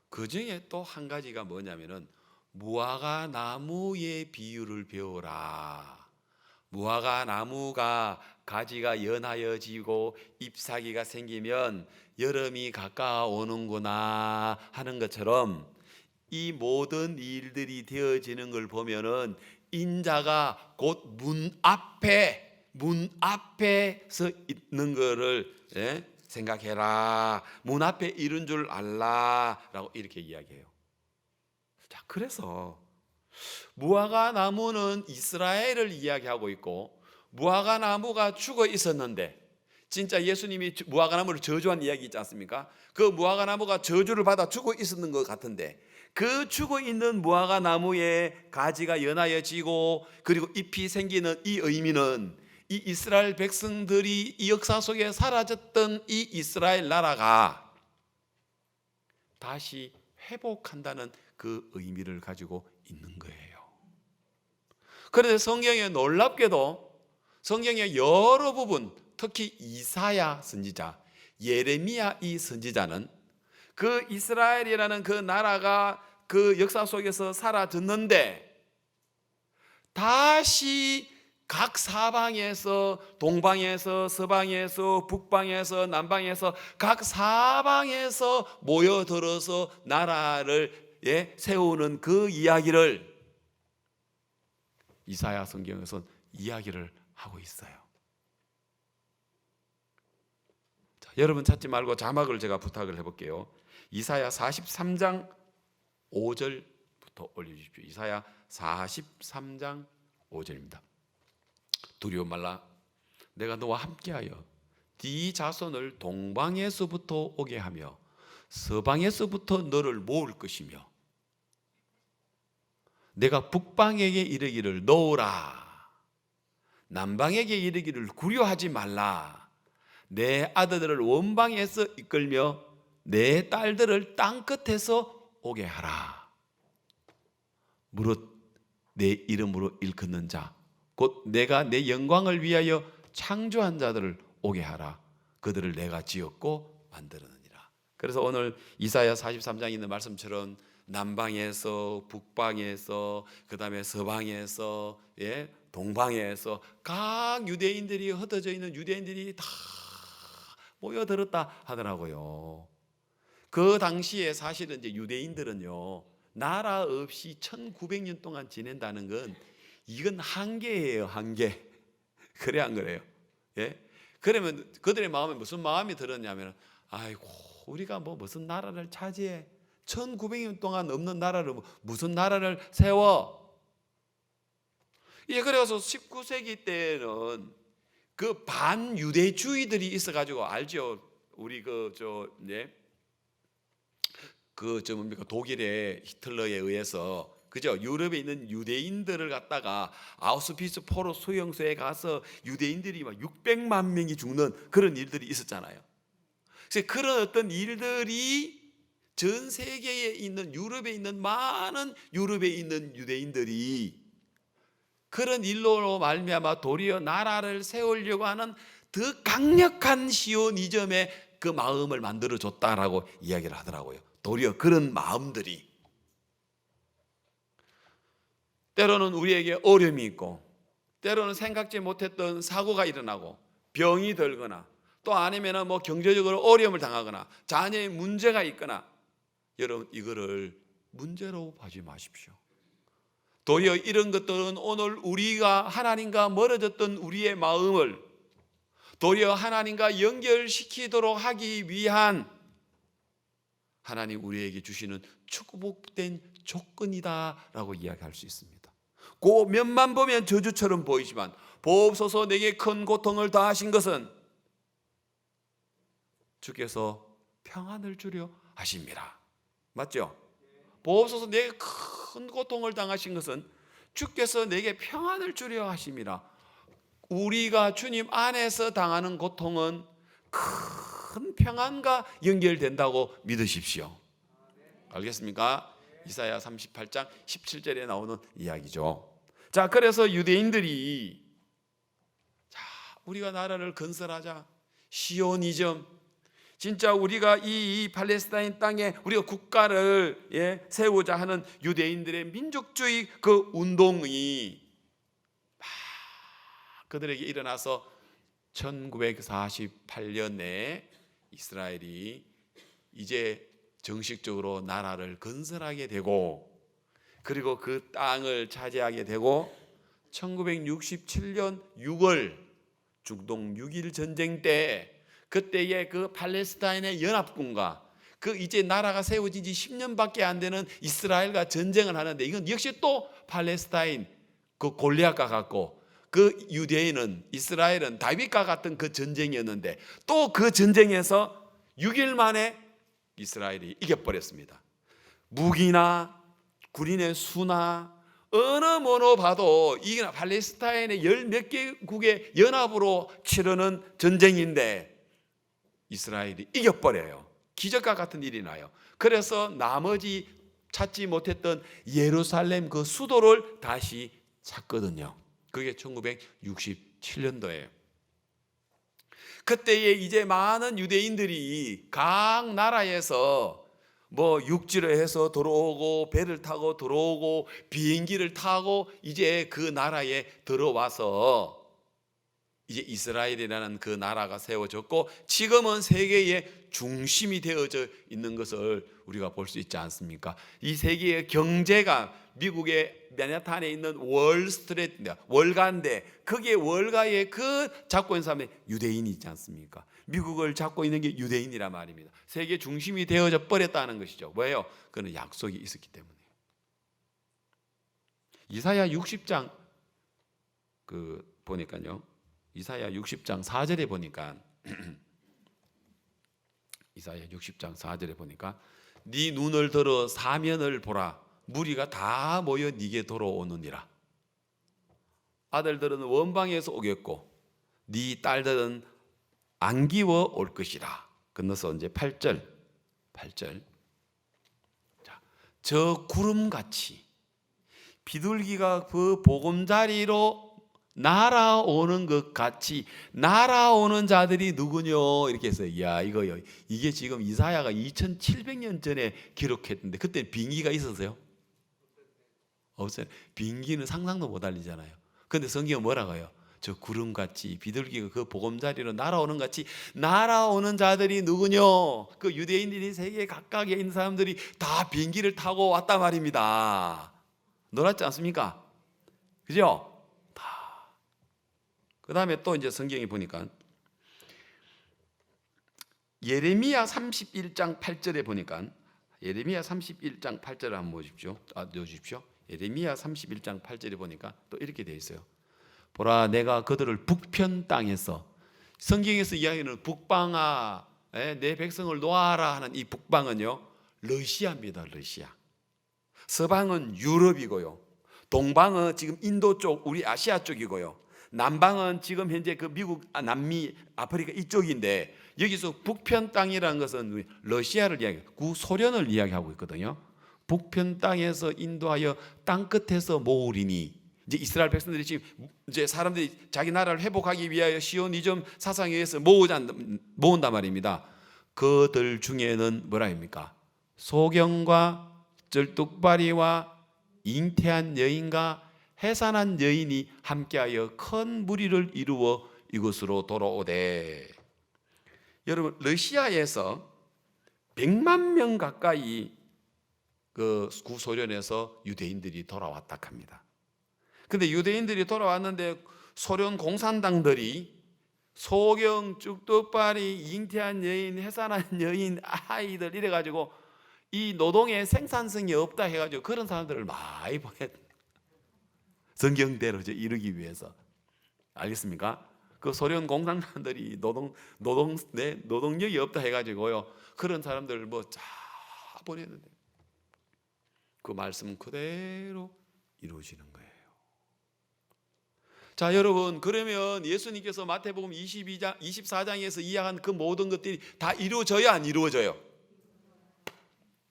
그 중에 또 한 가지가 뭐냐면은 무화과 나무의 비유를 배우라. 무화과 나무가 가지가 연하여지고 잎사귀가 생기면 여름이 가까워오는구나 하는 것처럼 이 모든 일들이 되어지는 걸 보면은 인자가 곧 문 앞에 서 있는 거를 생각해라. 문 앞에 이른 줄 알라라고 이렇게 이야기해요. 자, 그래서 무화과 나무는 이스라엘을 이야기하고 있고 무화과 나무가 죽어 있었는데 진짜 예수님이 무화과 나무를 저주한 이야기 있지 않습니까? 그 무화과 나무가 저주를 받아 죽어 있었는 것 같은데 그 죽어 있는 무화과 나무에 가지가 연하여지고 그리고 잎이 생기는 이 의미는 이 이스라엘 백성들이 이 역사 속에 사라졌던 이 이스라엘 나라가 다시 회복한다는 그 의미를 가지고 있는 거예요. 그런데 성경에 놀랍게도 성경의 여러 부분, 특히 이사야 선지자, 예레미야 이 선지자는 그 이스라엘이라는 그 나라가 그 역사 속에서 사라졌는데 다시 각 사방에서 동방에서 서방에서 북방에서 남방에서 각 사방에서 모여들어서 나라를 세우는 그 이야기를 이사야 성경에서는 이야기를 하고 있어요. 자, 여러분 찾지 말고 자막을 제가 부탁을 해볼게요. 이사야 43장 5절부터 올려주십시오. 이사야 43장 5절입니다. 두려워 말라. 내가 너와 함께하여 네 자손을 동방에서부터 오게 하며 서방에서부터 너를 모을 것이며 내가 북방에게 이르기를 놓으라. 남방에게 이르기를 구려하지 말라. 내 아들들을 원방에서 이끌며 내 딸들을 땅끝에서 오게 하라. 무릇 내 이름으로 일컫는 자 곧 내가 내 영광을 위하여 창조한 자들을 오게 하라. 그들을 내가 지었고 만들었느니라. 그래서 오늘 이사야 43장에 있는 말씀처럼 남방에서 북방에서 그다음에 서방에서 동방에서 각 유대인들이 흩어져 있는 유대인들이 다 모여들었다 하더라고요. 그 당시에 사실은 이제 유대인들은요 나라 없이 1900년 동안 지낸다는 건 이건 한계예요, 한계. 그래 안 그래요? 그러면 그들의 마음에 무슨 마음이 들었냐면 아이고 우리가 뭐 무슨 나라를 차지해 1900년 동안 없는 나라를 무슨 나라를 세워? 그래서 19세기 때는 그 반유대주의들이 있어가지고 알죠? 우리 독일의 히틀러에 의해서 그죠? 유럽에 있는 유대인들을 갖다가 아우슈비츠 포로 수용소에 가서 유대인들이 막 600만 명이 죽는 그런 일들이 있었잖아요. 그래서 그런 어떤 일들이 전 세계에 있는 유럽에 있는 많은 유럽에 있는 유대인들이 그런 일로 말미암아 도리어 나라를 세우려고 하는 더 강력한 시오니즘의 그 마음을 만들어줬다라고 이야기를 하더라고요. 도리어 그런 마음들이 때로는 우리에게 어려움이 있고 때로는 생각지 못했던 사고가 일어나고 병이 들거나 또 아니면 뭐 경제적으로 어려움을 당하거나 자녀의 문제가 있거나 여러분 이거를 문제로 봐지 마십시오. 도리어 이런 것들은 오늘 우리가 하나님과 멀어졌던 우리의 마음을 도리어 하나님과 연결시키도록 하기 위한 하나님 우리에게 주시는 축복된 조건이다라고 이야기할 수 있습니다. 그 면만 보면 저주처럼 보이지만 보옵소서 내게 큰 고통을 다하신 것은 주께서 평안을 주려 하심이라. 맞죠? 보옵소서 내게 큰 고통을 당하신 것은 주께서 내게 평안을 주려 하심이라. 우리가 주님 안에서 당하는 고통은 큰 평안과 연결된다고 믿으십시오. 알겠습니까? 이사야 38장 17절에 나오는 이야기죠. 자, 그래서 유대인들이 우리가 나라를 건설하자. 시오니즘, 진짜 우리가 이 팔레스타인 땅에 우리가 국가를 세우자 하는 유대인들의 민족주의 그 운동이 막 그들에게 일어나서 1948년에 이스라엘이 이제 정식적으로 나라를 건설하게 되고, 그리고 그 땅을 차지하게 되고 1967년 6월 중동 6.1 전쟁 때 그때의 그 팔레스타인의 연합군과 그 이제 나라가 세워진 지 10년밖에 안 되는 이스라엘과 전쟁을 하는데, 이건 역시 또 팔레스타인 그 골리앗과 같고 그 유대인은 이스라엘은 다윗과 같은 그 전쟁이었는데, 또 그 전쟁에서 6일 만에 이스라엘이 이겨버렸습니다. 무기나 군인의 수나 어느 뭐로 봐도 이게 팔레스타인의 열 몇 개국의 연합으로 치르는 전쟁인데 이스라엘이 이겨버려요. 기적과 같은 일이 나요. 그래서 나머지 찾지 못했던 예루살렘 그 수도를 다시 찾거든요. 그게 1967년도예요. 그때에 이제 많은 유대인들이 각 나라에서 뭐 육지로 해서 들어오고 배를 타고 들어오고 비행기를 타고 이제 그 나라에 들어와서 이제 이스라엘이라는 그 나라가 세워졌고, 지금은 세계의 중심이 되어져 있는 것을 우리가 볼 수 있지 않습니까? 이 세계의 경제가 미국의 맨하탄에 있는 월스트리트, 월가인데 거기에 월가에 그 잡고 있는 사람이 유대인이 있지 않습니까? 미국을 잡고 있는 게 유대인이란 말입니다. 세계 중심이 되어져 버렸다는 것이죠. 왜요? 그는 약속이 있었기 때문에. 이사야 60장 보니까요. 이사야 60장 4절에 보니까 이사야 60장 4절에 보니까 네 눈을 들어 사면을 보라. 무리가 다 모여 네게 돌아오느니라. 아들들은 원방에서 오겠고 네 딸들은 안기워 올 것이라. 건너서 이제 8절. 자, 저 구름같이 비둘기가 그 보금자리로 날아오는 것 같이 날아오는 자들이 누구뇨? 이렇게 해서 이게 지금 이사야가 2700년 전에 기록했는데 그때 빙기가 있었어요? 없어요. 빙기는 상상도 못 알리잖아요. 근데 성경은 뭐라고 해요? 저 구름같이 비둘기가 그 보금자리로 날아오는 같이 날아오는 자들이 누구뇨? 그 유대인들이 세계 각각에 있는 사람들이 다 비행기를 타고 왔단 말입니다. 놀랍지 않습니까? 그죠? 그 다음에 또 이제 성경에 보니까 예레미야 31장 8절에 보니까 예레미야 31장 8절을 한번 보십시오. 넣어주십시오. 예레미야 31장 8절에 보니까 또 이렇게 되어 있어요. 보라, 내가 그들을 북편 땅에서, 성경에서 이야기하는 북방아, 내 백성을 놓아라 하는 이 북방은요, 러시아입니다. 러시아. 서방은 유럽이고요, 동방은 지금 인도 쪽, 우리 아시아 쪽이고요, 남방은 지금 현재 그 미국, 남미, 아프리카 이쪽인데, 여기서 북편 땅이라는 것은 러시아를 이야기해요. 구소련을 이야기하고 있거든요. 북편 땅에서 인도하여 땅 끝에서 모으리니, 이제 이스라엘 백성들이 지금 이제 사람들이 자기 나라를 회복하기 위하여 시오니즘 사상에 의해서 모은단 말입니다. 그들 중에는 뭐라 합니까? 소경과 절뚝발이와 잉태한 여인과 해산한 여인이 함께하여 큰 무리를 이루어 이곳으로 돌아오되. 여러분, 러시아에서 100만 명 가까이 그 구소련에서 유대인들이 돌아왔다 합니다. 근데 유대인들이 돌아왔는데 소련 공산당들이 소경, 쭉뚝발이, 잉태한 여인, 해산한 여인, 아이들 이래가지고 이 노동의 생산성이 없다 해가지고 그런 사람들을 많이 보냈다. 성경대로 이루기 위해서. 알겠습니까? 그 소련 공산당들이 노동력이 없다 해가지고요, 그런 사람들을 다 보냈는데 그 말씀 그대로 이루어지는 거예요. 자, 여러분, 그러면 예수님께서 마태복음 24장에서 이야기한 그 모든 것들이 다 이루어져요, 안 이루어져요?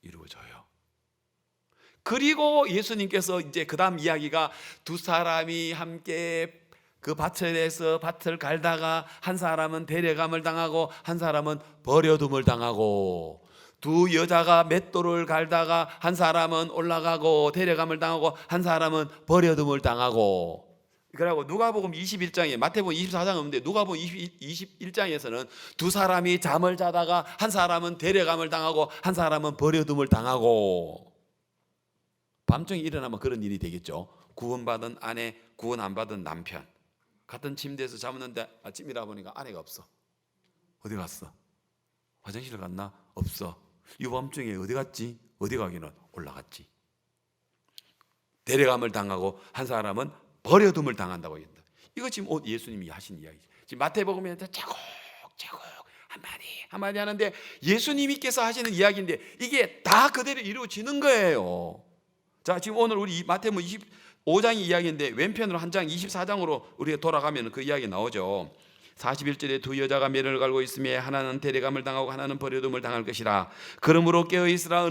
이루어져요. 그리고 예수님께서 이제 그 다음 이야기가 두 사람이 함께 그 밭에서 밭을 갈다가 한 사람은 데려감을 당하고 한 사람은 버려둠을 당하고, 두 여자가 맷돌을 갈다가 한 사람은 올라가고 데려감을 당하고 한 사람은 버려둠을 당하고. 그리고 누가복음 21장에, 마태복음 24장 없는데 누가복음 21장에서는 두 사람이 잠을 자다가 한 사람은 데려감을 당하고 한 사람은 버려둠을 당하고. 밤중에 일어나면 그런 일이 되겠죠. 구원받은 아내, 구원 안 받은 남편, 같은 침대에서 자는데 아침이라 보니까 아내가 없어. 어디 갔어? 화장실 갔나? 없어. 이 밤중에 어디 갔지? 어디 가기는 올라갔지. 데려감을 당하고 한 사람은 버려둠을 당한다고 합니다. 이거 지금 예수님이 하신 이야기죠. 지금 마태복음에 차곡차곡 한마디 하는데 예수님께서 하시는 이야기인데 이게 다 그대로 이루어지는 거예요. 자, 지금 오늘 우리 마태복음 25장의 이야기인데 왼편으로 한 장 24장으로 우리가 돌아가면 그 이야기 나오죠. 41절에 두 여자가 매를 갈고 있으며 하나는 데려감을 당하고 하나는 버려둠을 당할 것이라. 그러므로 깨어있으라.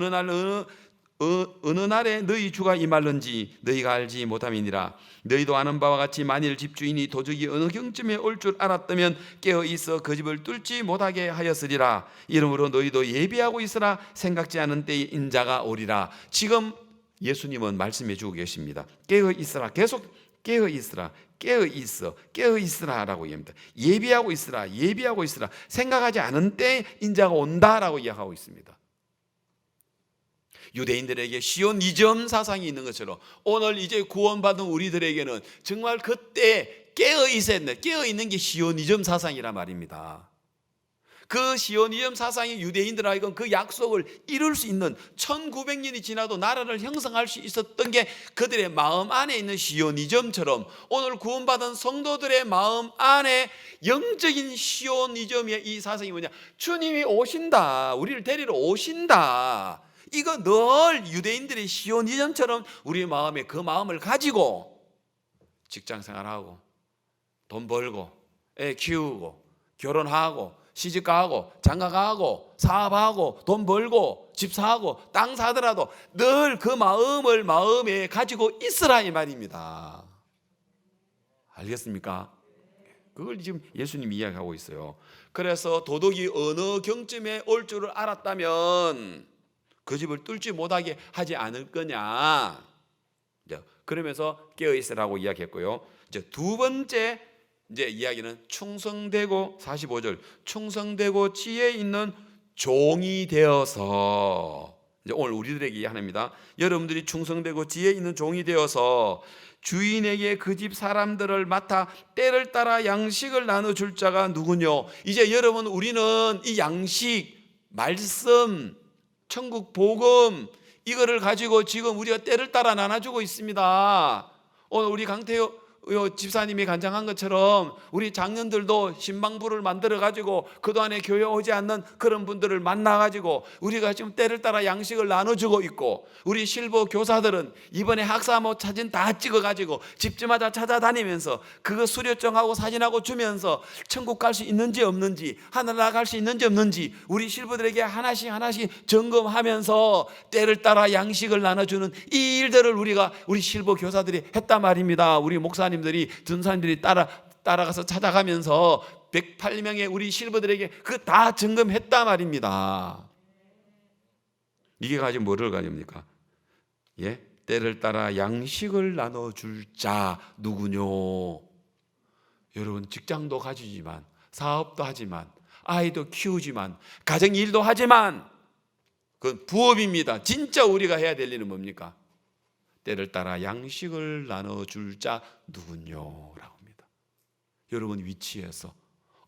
어느 날에 너희 주가 임할는지 너희가 알지 못함이니라. 너희도 아는 바와 같이 만일 집주인이 도적이 어느 경쯤에 올 줄 알았다면 깨어있어 그 집을 뚫지 못하게 하였으리라. 이러므로 너희도 예비하고 있으라. 생각지 않은 때에 인자가 오리라. 지금 예수님은 말씀해 주고 계십니다. 깨어있으라. 계속 깨어있으라. 깨어있으라라고 얘기합니다. 예비하고 있으라. 생각하지 않은 때에 인자가 온다라고 이야기하고 있습니다. 유대인들에게 시온이점 사상이 있는 것처럼 오늘 이제 구원받은 우리들에게는 정말 그때 깨어있는 게 시온이점 사상이란 말입니다. 그 시온이점 사상이 유대인들 하여금 그 약속을 이룰 수 있는 1900년이 지나도 나라를 형성할 수 있었던 게 그들의 마음 안에 있는 시온이점처럼 오늘 구원받은 성도들의 마음 안에 영적인 시온이점의 이 사상이 뭐냐? 주님이 오신다. 우리를 데리러 오신다. 이거 늘 유대인들의 시온이점처럼 우리 마음에 그 마음을 가지고 직장생활하고 돈 벌고 애 키우고 결혼하고 시집가고 장가가고 사업하고 돈 벌고 집 사고 땅 사더라도 늘 그 마음을 마음에 가지고 있으라 이 말입니다. 알겠습니까? 그걸 지금 예수님이 이야기하고 있어요. 그래서 도둑이 어느 경쯤에 올 줄을 알았다면 그 집을 뚫지 못하게 하지 않을 거냐. 그러면서 깨어있으라고 이야기했고요. 이제 두 번째 이야기는 충성되고 45절 충성되고 지혜 있는 종이 되어서, 이제 오늘 우리들에게 이야기합니다. 여러분들이 충성되고 지혜 있는 종이 되어서 주인에게 그 집 사람들을 맡아 때를 따라 양식을 나눠줄 자가 누구뇨. 이제 여러분 우리는 이 양식, 말씀, 천국 복음 이거를 가지고 지금 우리가 때를 따라 나눠주고 있습니다. 오늘 우리 강태호 집사님이 간증한 것처럼 우리 장년들도 신방부를 만들어 가지고 그동안에 교회 오지 않는 그런 분들을 만나 가지고 우리가 지금 때를 따라 양식을 나눠주고 있고, 우리 실버 교사들은 이번에 학사모 사진 다 찍어 가지고 집집마다 찾아다니면서 그거 수료증하고 사진하고 주면서 천국 갈 수 있는지 없는지, 하늘 나갈 수 있는지 없는지 우리 실버들에게 하나씩 점검하면서 때를 따라 양식을 나눠주는 이 일들을 우리 실버 교사들이 했단 말입니다. 우리 목사님 전사님들이 따라가서 찾아가면서 108명의 우리 실버들에게 그 다 점검했단 말입니다. 이게 가지고 뭐를 가집니까? 때를 따라 양식을 나눠줄 자 누구뇨? 여러분 직장도 가지지만 사업도 하지만 아이도 키우지만 가정일도 하지만 그건 부업입니다. 진짜 우리가 해야 될 일은 뭡니까? 때를 따라 양식을 나눠줄 자 누구뇨? 라고 합니다. 여러분 위치에서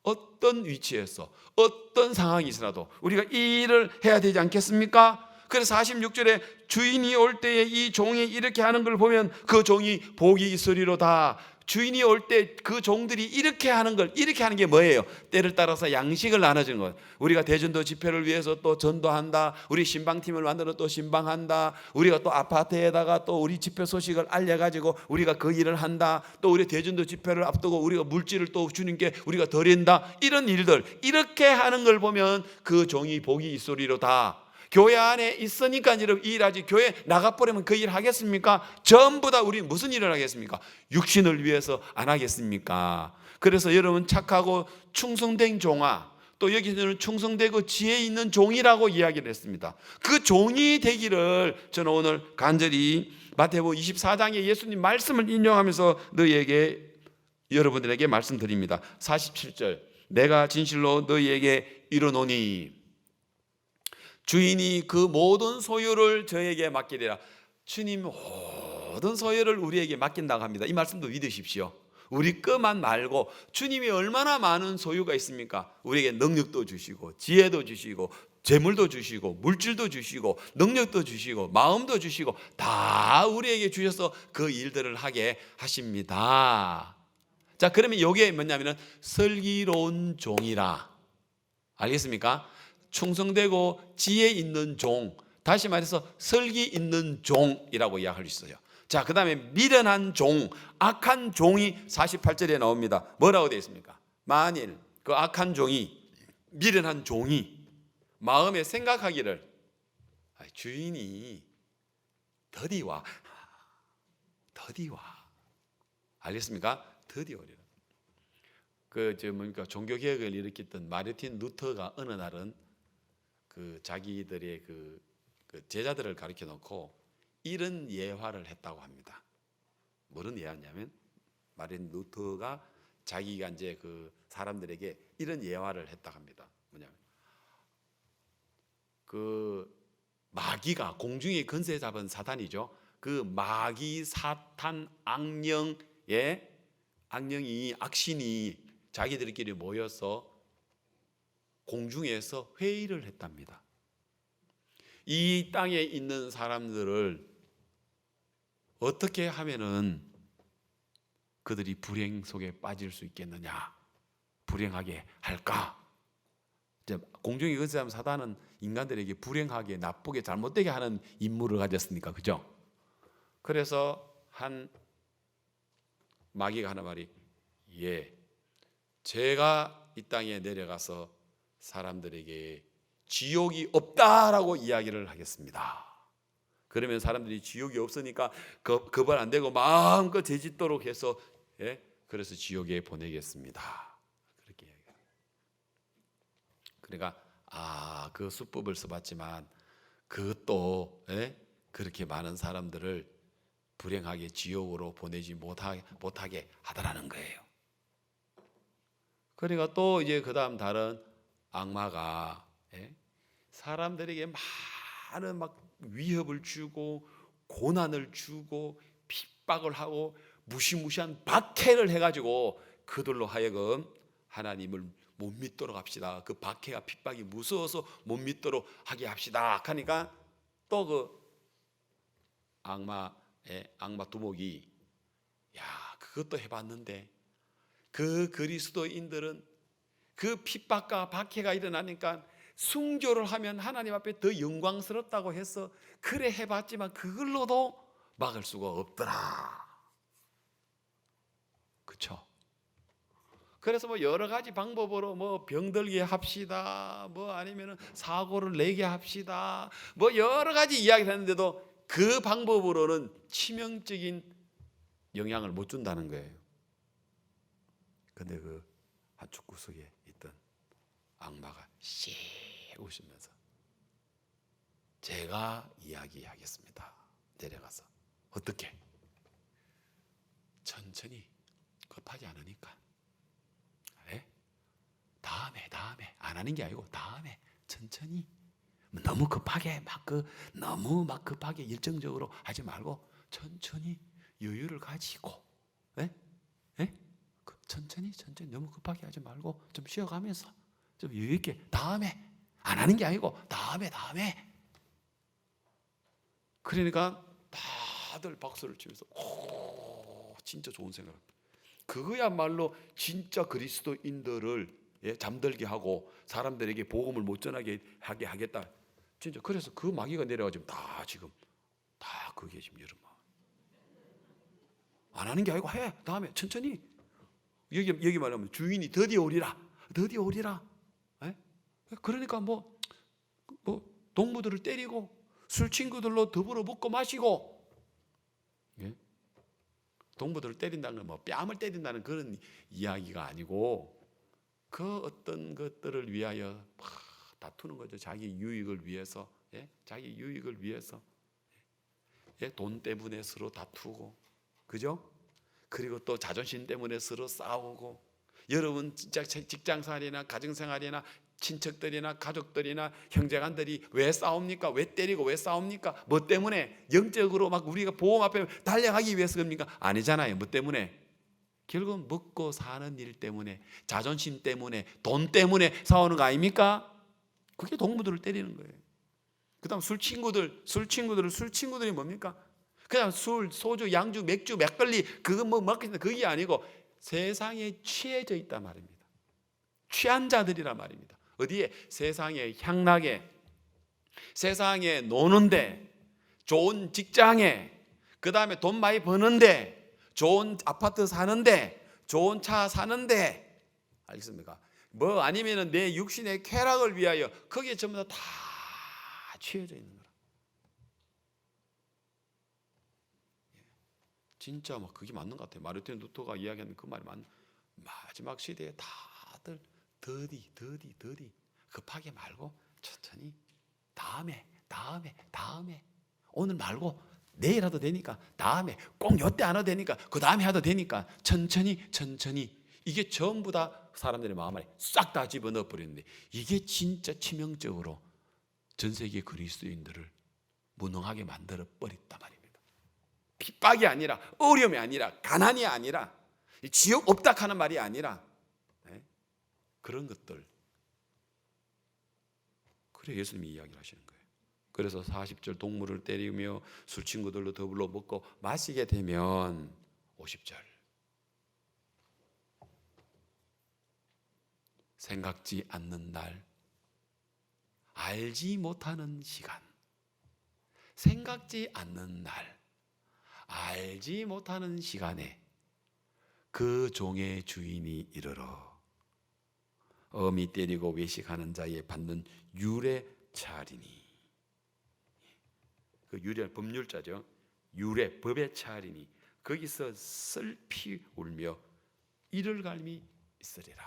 어떤 위치에서 어떤 상황이 있으라도 우리가 이 일을 해야 되지 않겠습니까? 그래서 46절에 주인이 올 때에 이 종이 이렇게 하는 걸 보면 그 종이 복이 있으리로다. 주인이 올 때 그 종들이 이렇게 하는 게 뭐예요? 때를 따라서 양식을 나눠주는 거예요. 우리가 대전도 집회를 위해서 또 전도한다. 우리 신방팀을 만들어 또 신방한다. 우리가 또 아파트에다가 또 우리 집회 소식을 알려가지고 우리가 그 일을 한다. 또 우리 대전도 집회를 앞두고 우리가 물질을 또 주님께 우리가 드린다. 이런 일들 이렇게 하는 걸 보면 그 종이 복이 있으리로다. 교회 안에 있으니까 여러분 일하지, 교회 나가버리면 그 일 하겠습니까? 전부 다 우리 무슨 일을 하겠습니까? 육신을 위해서 안 하겠습니까? 그래서 여러분 착하고 충성된 종아, 또 여기서는 충성되고 지혜 있는 종이라고 이야기를 했습니다. 그 종이 되기를 저는 오늘 간절히 마태복음 24장의 예수님 말씀을 인용하면서 여러분들에게 말씀드립니다. 47절, 내가 진실로 너희에게 이르노니 주인이 그 모든 소유를 저에게 맡기리라. 주님 모든 소유를 우리에게 맡긴다고 합니다. 이 말씀도 믿으십시오. 우리 것만 말고 주님이 얼마나 많은 소유가 있습니까? 우리에게 능력도 주시고 지혜도 주시고 재물도 주시고 물질도 주시고 능력도 주시고 마음도 주시고 다 우리에게 주셔서 그 일들을 하게 하십니다. 자, 그러면 이게 뭐냐면은 슬기로운 종이라. 알겠습니까? 충성되고 지혜 있는 종, 다시 말해서 슬기 있는 종이라고 이야기할 수 있어요. 자, 그 다음에 미련한 종, 악한 종이 48절에 나옵니다. 뭐라고 되어 있습니까? 만일 그 악한 종이, 미련한 종이 마음에 생각하기를 주인이 더디 와. 알겠습니까? 더디 오리라. 종교개혁을 일으켰던 마르틴 루터가 어느 날은 자기들의 제자들을 가르쳐 놓고 이런 예화를 했다고 합니다. 뭐런 예화냐면 마르틴 루터가 자기가 이제 사람들에게 이런 예화를 했다고 합니다. 뭐냐면 마귀가 공중에 건세 잡은 사탄이죠. 그 마귀 사탄 악신이 자기들끼리 모여서 공중에서 회의를 했답니다. 이 땅에 있는 사람들을 어떻게 하면은 그들이 불행 속에 빠질 수 있겠느냐, 불행하게 할까? 공중에 건세한 사단은 인간들에게 불행하게, 나쁘게, 잘못되게 하는 임무를 가졌으니까, 그죠? 그래서 마귀가 하는 말이, 제가 이 땅에 내려가서 사람들에게 지옥이 없다라고 이야기를 하겠습니다. 그러면 사람들이 지옥이 없으니까 거부 안 되고 마음껏 죄짓도록 해서 그래서 지옥에 보내겠습니다. 그렇게 이야기해요. 그러니까 그 수법을 써봤지만 그것도 그렇게 많은 사람들을 불행하게 지옥으로 보내지 못하게 하더라는 거예요. 그러니까 또 이제 그 다음 다른 악마가 사람들에게 많은 위협을 주고 고난을 주고 핍박을 하고 무시무시한 박해를 해가지고 그들로 하여금 하나님을 못 믿도록 합시다. 그 박해가 핍박이 무서워서 못 믿도록 하게 합시다. 하니까 또 악마 두목이 그것도 해봤는데 그 그리스도인들은 그 핍박과 박해가 일어나니까 순교를 하면 하나님 앞에 더 영광스럽다고 해서 그래 해봤지만 그걸로도 막을 수가 없더라. 그렇죠? 그래서 여러 가지 방법으로 병들게 합시다, 아니면 사고를 내게 합시다, 여러 가지 이야기를 했는데도 그 방법으로는 치명적인 영향을 못 준다는 거예요. 근데 그 한쪽 구석에 있던 악마가 씩 웃으면서 제가 이야기하겠습니다. 내려가서 어떻게? 천천히, 급하지 않으니까 다음에 안 하는 게 아니고 다음에 천천히, 너무 급하게 너무 급하게 일정적으로 하지 말고 천천히 여유를 가지고 천천히 너무 급하게 하지 말고 좀 쉬어가면서 좀 여유 있게 다음에, 안 하는 게 아니고 다음에. 그러니까 다들 박수를 치면서 진짜 좋은 생각. 그거야말로 진짜 그리스도인들을 잠들게 하고 사람들에게 복음을 못 전하게 하게 하겠다. 진짜 그래서 그 마귀가 내려가지고 지금 다 그게 지금 여러분 안 하는 게 아니고 해. 다음에 천천히. 여기 말하면 주인이 더디 오리라. 그러니까 동무들을 때리고 술 친구들로 더불어 먹고 마시고, 예? 동무들을 때린다는 건 뭐 뺨을 때린다는 그런 이야기가 아니고 그 어떤 것들을 위하여 막 다투는 거죠. 자기 유익을 위해서, 예? 자기 유익을 위해서, 예? 돈 때문에 서로 다투고, 그죠? 그리고 또 자존심 때문에 서로 싸우고. 여러분 진짜 직장생활이나 가정생활이나 친척들이나 가족들이나 형제간들이 왜 싸웁니까? 왜 때리고 왜 싸웁니까? 뭐 때문에? 영적으로 막 우리가 보험 앞에 달려가기 위해서입니까? 아니잖아요. 뭐 때문에? 결국 먹고 사는 일 때문에, 자존심 때문에, 돈 때문에 싸우는 거 아닙니까? 그게 동무들을 때리는 거예요. 그 다음 술 친구들이 뭡니까? 그냥 술, 소주, 양주, 맥주, 막걸리 그거 뭐 먹겠다 그게 아니고 세상에 취해져 있단 말입니다. 취한 자들이란 말입니다. 어디에? 세상에 향락에, 세상에 노는데, 좋은 직장에, 그 다음에 돈 많이 버는데, 좋은 아파트 사는데, 좋은 차 사는데, 알겠습니까? 뭐 아니면은 내 육신의 쾌락을 위하여 거기에 전부 다 취해져 있는 거라. 진짜 뭐 그게 맞는 것 같아요. 마르틴 루터가 이야기하는 그 말이 맞는. 마지막 시대에 다들 더디 급하게 말고 천천히 다음에 오늘 말고 내일 해도 되니까 다음에 꼭 요때 안 해도 되니까 그 다음에 해도 되니까 천천히 이게 전부 다 사람들의 마음을 싹 다 집어넣어 버리는데 이게 진짜 치명적으로 전 세계 그리스도인들을 무능하게 만들어 버렸단 말입니다. 핍박이 아니라 어려움이 아니라 가난이 아니라 지옥 없다 하는 말이 아니라 그런 것들. 그래 예수님이 이야기를 하시는 거예요. 그래서 40절 동물을 때리며 술 친구들로 더불어 먹고 마시게 되면 50절 생각지 않는 날, 알지 못하는 시간. 생각지 않는 날, 알지 못하는 시간에 그 종의 주인이 이르러 어미 때리고 외식하는 자에 받는 유례 차리니. 그 유례 법률자죠. 유례 법의 차리니 거기서 슬피 울며 이를 갈미 있으리라.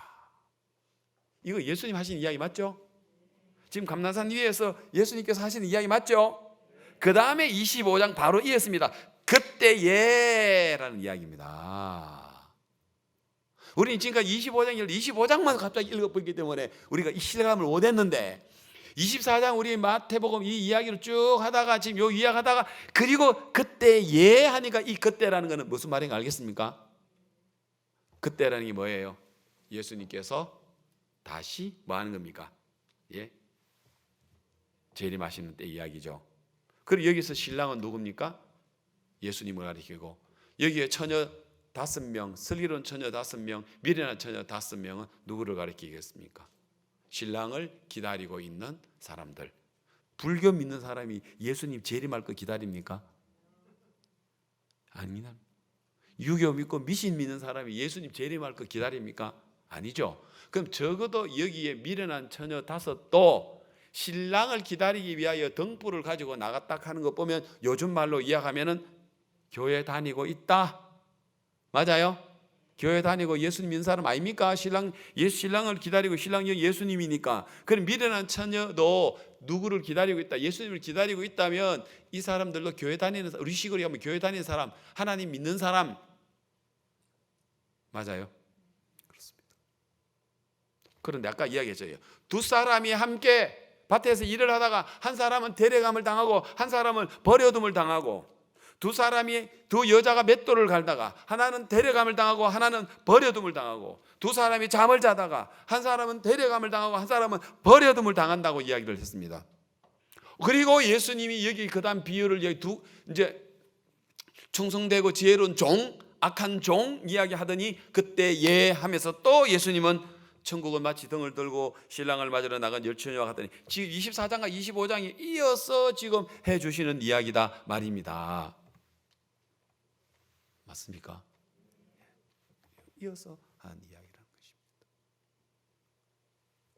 이거 예수님 하신 이야기 맞죠? 지금 감난산 위에서 예수님께서 하시는 이야기 맞죠? 그 다음에 25장 바로 이었습니다. 그때예라는 이야기입니다. 우리는 지금까지 25장만 갑자기 읽어보기 때문에 우리가 이 실감을 못했는데 24장 우리 마태복음 이 이야기를 쭉 하다가 지금 요 이야기하다가 그리고 그때 예 하니까 이 그때라는 것은 무슨 말인가 알겠습니까? 그때라는 게 뭐예요? 예수님께서 다시 뭐 하는 겁니까? 예? 재림하시는 때 이야기죠. 그리고 여기서 신랑은 누굽니까? 예수님을 가리키고 여기에 처녀 5명, 슬기로운 처녀 5명, 미련한 처녀 5명은 누구를 가리키겠습니까? 신랑을 기다리고 있는 사람들. 불교 믿는 사람이 예수님 재림할 거 기다립니까? 아닙니다. 유교 믿고 미신 믿는 사람이 예수님 재림할 거 기다립니까? 아니죠. 그럼 적어도 여기에 미련한 처녀 5도 신랑을 기다리기 위하여 등불을 가지고 나갔다 하는 거 보면 요즘 말로 이야기하면은 교회 다니고 있다. 맞아요? 교회 다니고 예수님 믿는 사람 아닙니까? 신랑을 기다리고 신랑이 예수님이니까. 그럼 미련한 처녀도 누구를 기다리고 있다? 예수님을 기다리고 있다면 이 사람들도 교회 다니는, 우리 시골에 가면 교회 다니는 사람, 하나님 믿는 사람 맞아요? 그렇습니다. 그런데 아까 이야기했죠. 두 사람이 함께 밭에서 일을 하다가 한 사람은 데려감을 당하고 한 사람은 버려둠을 당하고 두 여자가 맷돌을 갈다가 하나는 데려감을 당하고 하나는 버려둠을 당하고 두 사람이 잠을 자다가 한 사람은 데려감을 당하고 한 사람은 버려둠을 당한다고 이야기를 했습니다. 그리고 예수님이 여기 그다음 비유를 이제 충성되고 지혜로운 종, 악한 종 이야기하더니 그때 예 하면서 또 예수님은 천국은 마치 등을 들고 신랑을 맞으러 나간 열처녀와 같더니 지금 24장과 25장이 이어서 지금 해주시는 이야기다 말입니다. 맞습니까? 이어서 한 이야기라는 것입니다.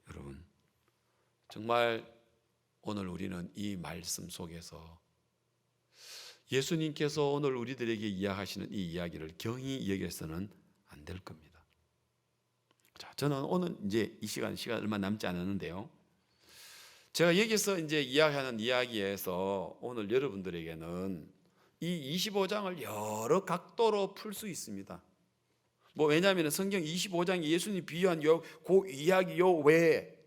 여러분 정말 오늘 우리는 이 말씀 속에서 예수님께서 오늘 우리들에게 이야기하시는 이 이야기를 경히 여겨서는 안 될 겁니다. 자, 저는 오늘 이제 이 시간 얼마 남지 않았는데요. 제가 여기서 이제 이야기하는 이야기에서 오늘 여러분들에게는 이 25장을 여러 각도로 풀 수 있습니다. 왜냐하면 성경 25장이 예수님 비유한 그 이야기 외에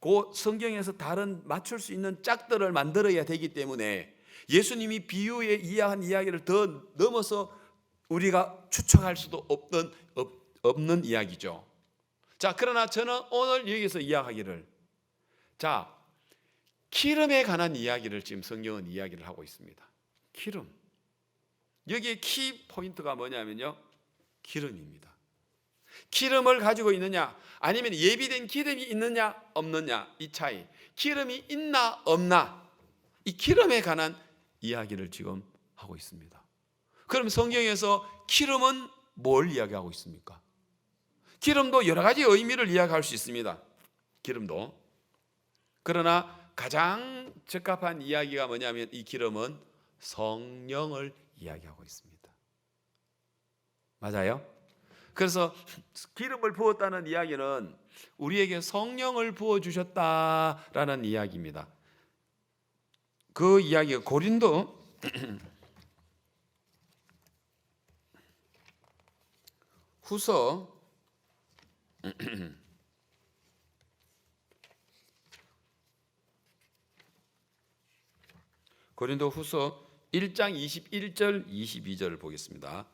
그 성경에서 다른 맞출 수 있는 짝들을 만들어야 되기 때문에 예수님이 비유에 이야기한 이야기를 더 넘어서 우리가 추측할 수도 없는 이야기죠. 자, 그러나 저는 오늘 여기서 이야기하기를, 자, 기름에 관한 이야기를 지금 성경은 이야기를 하고 있습니다. 기름. 여기에 키 포인트가 뭐냐면요, 기름입니다. 기름을 가지고 있느냐, 아니면 예비된 기름이 있느냐 없느냐, 이 차이. 기름이 있나 없나, 이 기름에 관한 이야기를 지금 하고 있습니다. 그럼 성경에서 기름은 뭘 이야기하고 있습니까? 기름도 여러 가지 의미를 이야기할 수 있습니다. 기름도. 그러나 가장 적합한 이야기가 뭐냐면 이 기름은 성령을 이야기하고 있습니다. 맞아요? 그래서 기름을 부었다는 이야기는 우리에게 성령을 부어주셨다라는 이야기입니다. 그 이야기가 고린도 후서 고린도 후서 1장 21절 22절을 보겠습니다.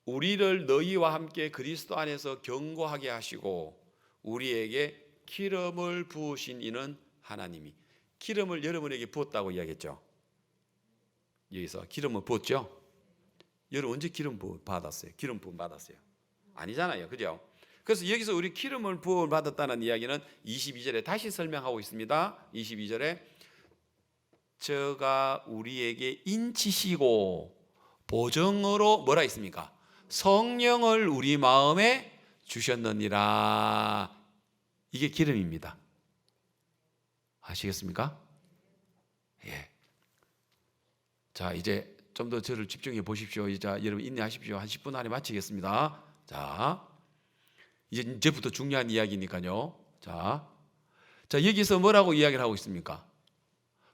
우리를 너희와 함께 그리스도 안에서 견고하게 하시고 우리에게 기름을 부으신 이는 하나님이. 기름을 여러분에게 부었다고 이야기했죠. 여기서 기름을 부었죠. 여러분 언제 기름 부음 받았어요? 기름 부음 받았어요? 아니잖아요, 그죠? 그래서 여기서 우리 기름을 부음 받았다는 이야기는 22절에 다시 설명하고 있습니다. 22절에 저가 우리에게 인치시고 보정으로 뭐라 있습니까? 성령을 우리 마음에 주셨느니라. 이게 기름입니다. 아시겠습니까? 예. 자, 이제 좀 더 저를 집중해 보십시오. 자, 여러분 인내하십시오. 한 10분 안에 마치겠습니다. 자, 이제부터 중요한 이야기니까요. 자, 여기서 뭐라고 이야기를 하고 있습니까?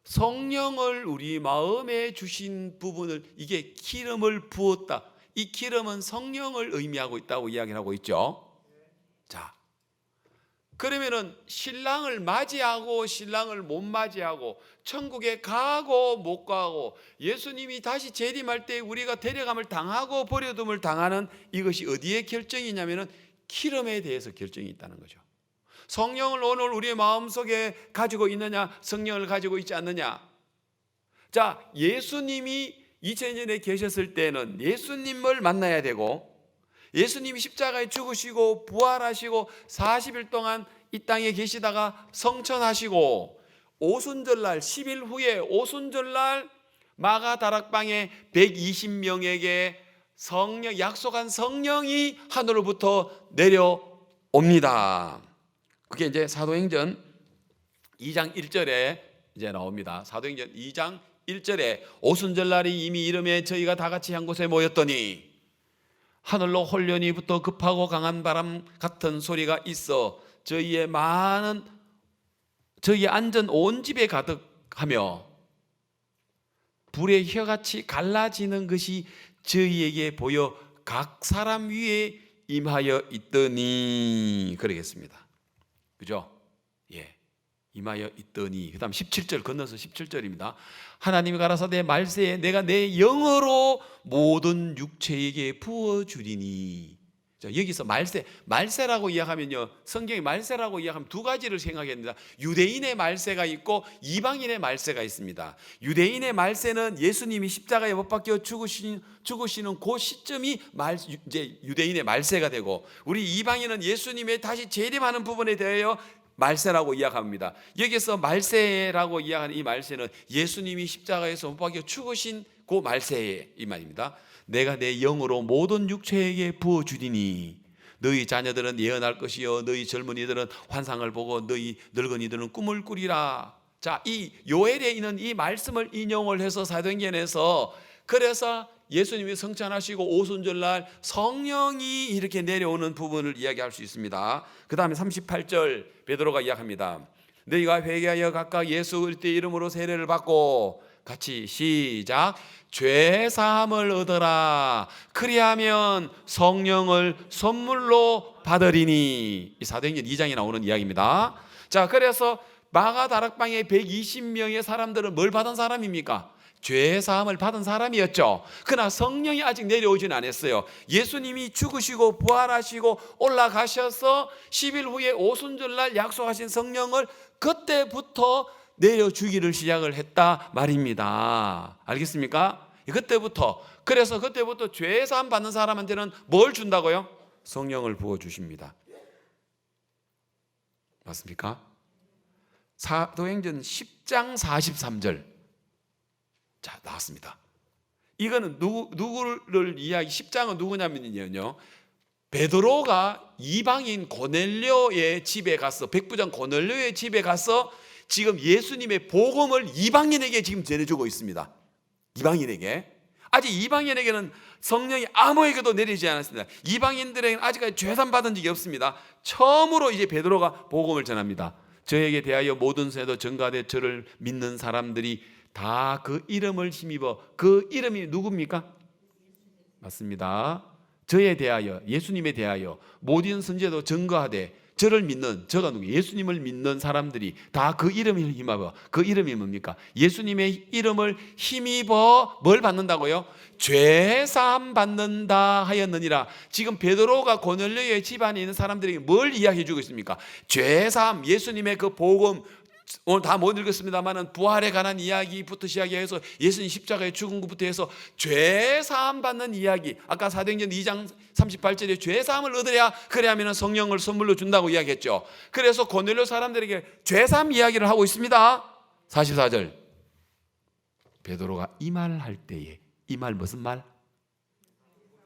성령을 우리 마음에 주신 부분을, 이게 기름을 부었다. 이 기름은 성령을 의미하고 있다고 이야기를 하고 있죠. 자, 그러면은 신랑을 맞이하고 신랑을 못 맞이하고, 천국에 가고 못 가고, 예수님이 다시 재림할 때 우리가 데려감을 당하고 버려둠을 당하는 이것이 어디에 결정이 있냐면은 기름에 대해서 결정이 있다는 거죠. 성령을 오늘 우리의 마음속에 가지고 있느냐, 성령을 가지고 있지 않느냐. 자, 예수님이 2000년에 계셨을 때는 예수님을 만나야 되고, 예수님이 십자가에 죽으시고 부활하시고 40일 동안 이 땅에 계시다가 성천하시고 오순절날 10일 후에 오순절날 마가다락방에 120명에게 성령, 약속한 성령이 하늘로부터 내려옵니다. 그게 이제 사도행전 2장 1절에 이제 나옵니다. 사도행전 2장 1절에 오순절날이 이미 이름에 저희가 다 같이 한 곳에 모였더니 하늘로 홀련히부터 급하고 강한 바람 같은 소리가 있어 저희의 안전 온 집에 가득하며 불의 혀같이 갈라지는 것이 저희에게 보여 각 사람 위에 임하여 있더니. 그러겠습니다. 그죠? 예. 임하여 있더니. 그 다음 17절 건너서 17절입니다. 하나님이 가라사대 말세에 내가 내 영으로 모든 육체에게 부어주리니. 자, 여기서 말세라고 이야기하면요, 성경이 말세라고 이야기하면 두 가지를 생각합니다. 유대인의 말세가 있고 이방인의 말세가 있습니다. 유대인의 말세는 예수님이 십자가에 못 박혀 죽으시는 그 시점이 이제 유대인의 말세가 되고, 우리 이방인은 예수님의 다시 재림하는 부분에 대하여 말세라고 이야기합니다. 여기서 말세라고 이야기하는 이 말세는 예수님이 십자가에서 못 박혀 죽으신 그 말세의 이 말입니다. 내가 내 영으로 모든 육체에게 부어주리니 너희 자녀들은 예언할 것이요 너희 젊은이들은 환상을 보고 너희 늙은이들은 꿈을 꾸리라. 자, 이 요엘에 있는 이 말씀을 인용을 해서 사도행전에서 그래서 예수님이 성찬하시고 오순절날 성령이 이렇게 내려오는 부분을 이야기할 수 있습니다. 그 다음에 38절 베드로가 이야기합니다. 너희가 회개하여 각각 예수 그리스도의 이름으로 세례를 받고 같이 시작. 죄 사함을 얻어라. 그리하면 성령을 선물로 받으리니. 이 사도행전 2장에 나오는 이야기입니다. 자, 그래서 마가다락방에 120명의 사람들은 뭘 받은 사람입니까? 죄 사함을 받은 사람이었죠. 그러나 성령이 아직 내려오진 않았어요. 예수님이 죽으시고 부활하시고 올라가셔서 10일 후에 오순절날 약속하신 성령을 그때부터 내려주기를 시작을 했다 말입니다. 알겠습니까? 그때부터. 그래서 그때부터 죄 사함 받는 사람한테는 뭘 준다고요? 성령을 부어주십니다. 맞습니까? 사도행전 10장 43절. 자, 나왔습니다. 이거는 누구를 이야기, 10장은 누구냐면요, 베드로가 이방인 고넬료의 집에 가서, 백부장 고넬료의 집에 가서 지금 예수님의 복음을 이방인에게 지금 전해주고 있습니다. 이방인에게. 아직 이방인에게는 성령이 아무에게도 내리지 않았습니다. 이방인들에게는 아직까지 죄산 받은 적이 없습니다. 처음으로 이제 베드로가 복음을 전합니다. 저에게 대하여 모든 세도 전가되 저를 믿는 사람들이 다 그 이름을 힘입어. 그 이름이 누굽니까? 맞습니다. 저에 대하여, 예수님에 대하여 모든 선지자도 증거하되 저를 믿는, 저가 누구? 예수님을 믿는 사람들이 다 그 이름을 힘입어. 그 이름이 뭡니까? 예수님의 이름을 힘입어 뭘 받는다고요? 죄 사함 받는다 하였느니라. 지금 베드로가 고넬료의 집안에 있는 사람들에게 뭘 이야기해 주고 있습니까? 죄 사함, 예수님의 그 복음, 오늘 다 못 읽었습니다만 부활에 관한 이야기부터 시작해서 예수님 십자가에 죽은 것부터 해서 죄 사함 받는 이야기, 아까 사도행전 2장 38절에 죄 사함을 얻으랴 그래야면 성령을 선물로 준다고 이야기했죠. 그래서 고넬료 사람들에게 죄 사함 이야기를 하고 있습니다. 44절 베드로가 이 말을 할 때에, 이 말 무슨 말?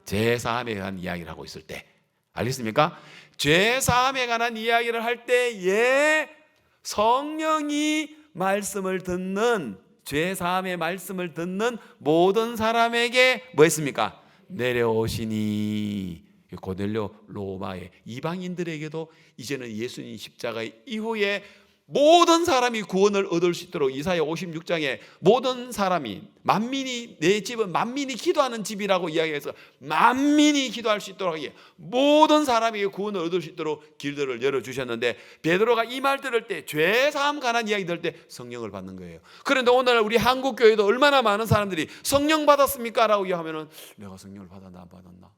죄 사함에 관한 이야기를 하고 있을 때, 알겠습니까? 죄 사함에 관한 이야기를 할 때에 성령이 말씀을 듣는, 죄 사함의 말씀을 듣는 모든 사람에게 뭐 했습니까? 내려오시니. 고넬료 로마의 이방인들에게도 이제는 예수님 십자가 이후에 모든 사람이 구원을 얻을 수 있도록 이사야 56장에 모든 사람이, 만민이, 내 집은 만민이 기도하는 집이라고 이야기해서 만민이 기도할 수 있도록 하기에 모든 사람에게 구원을 얻을 수 있도록 길들을 열어주셨는데, 베드로가 이 말 들을 때, 죄 사함 관한 이야기 들을 때 성령을 받는 거예요. 그런데 오늘 우리 한국교회도 얼마나 많은 사람들이 성령 받았습니까? 라고 하면은 내가 성령을 받았나 안 받았나,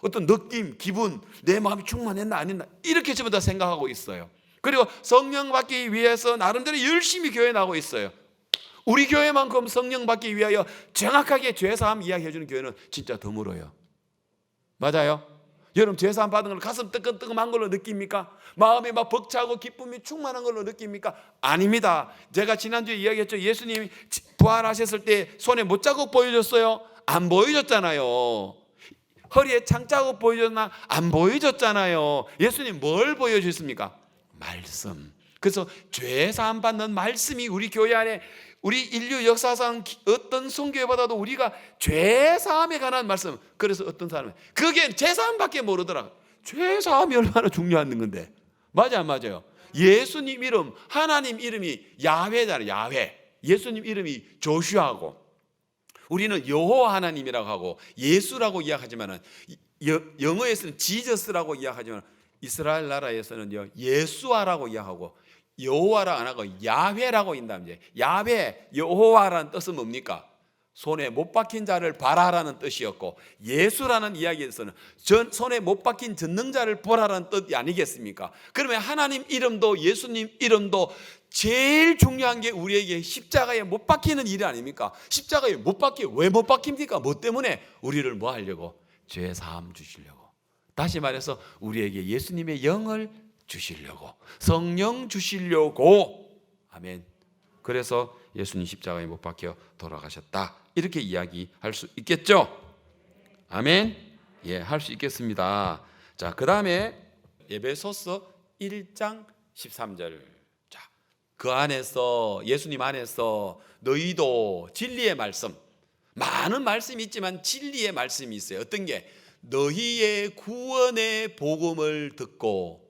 어떤 느낌, 기분, 내 마음이 충만했나 안 했나, 이렇게 전부 다 생각하고 있어요. 그리고 성령 받기 위해서 나름대로 열심히 교회 나오고 있어요. 우리 교회만큼 성령 받기 위하여 정확하게 죄사함 이야기해 주는 교회는 진짜 드물어요. 맞아요? 여러분 죄사함 받은 걸 가슴 뜨끈뜨끈한 걸로 느낍니까? 마음에 막 벅차고 기쁨이 충만한 걸로 느낍니까? 아닙니다. 제가 지난주에 이야기했죠. 예수님이 부활하셨을 때 손에 못자국 보여줬어요? 안 보여줬잖아요. 허리에 창자국 보여줬나? 안 보여줬잖아요. 예수님 뭘 보여주셨습니까? 말씀. 그래서 죄 사함 받는 말씀이 우리 교회 안에, 우리 인류 역사상 어떤 선교회보다도 우리가 죄 사함에 관한 말씀. 그래서 어떤 사람은 그게 죄 사함밖에 모르더라. 죄 사함이 얼마나 중요한 건데. 맞아요, 안 맞아요? 예수님 이름, 하나님 이름이 야훼잖아요. 야훼. 예수님 이름이 조슈아고, 우리는 여호와 하나님이라고 하고 예수라고 이야기하지만은, 영어에서는 지저스라고 이야기하지만 이스라엘 나라에서는요 예수아라고 이야기하고 여호와라 안 하고 야훼라고 인답니다. 야훼, 여호와라는 뜻은 뭡니까? 손에 못 박힌 자를 바라라는 뜻이었고, 예수라는 이야기에서는 손에 못 박힌 전능자를 보라라는 뜻이 아니겠습니까? 그러면 하나님 이름도 예수님 이름도 제일 중요한 게 우리에게 십자가에 못 박히는 일이 아닙니까? 십자가에 못 박히, 왜 못 박힙니까? 뭐 때문에? 우리를 뭐 하려고? 죄 사함 주시려고. 다시 말해서 우리에게 예수님의 영을 주시려고, 성령 주시려고. 아멘. 그래서 예수님 십자가에 못 박혀 돌아가셨다, 이렇게 이야기할 수 있겠죠. 아멘. 예, 할 수 있겠습니다. 자, 그 다음에 에베소서 1장 13절. 자, 그 안에서, 예수님 안에서 너희도 진리의 말씀, 많은 말씀이 있지만 진리의 말씀이 있어요. 어떤 게? 너희의 구원의 복음을 듣고,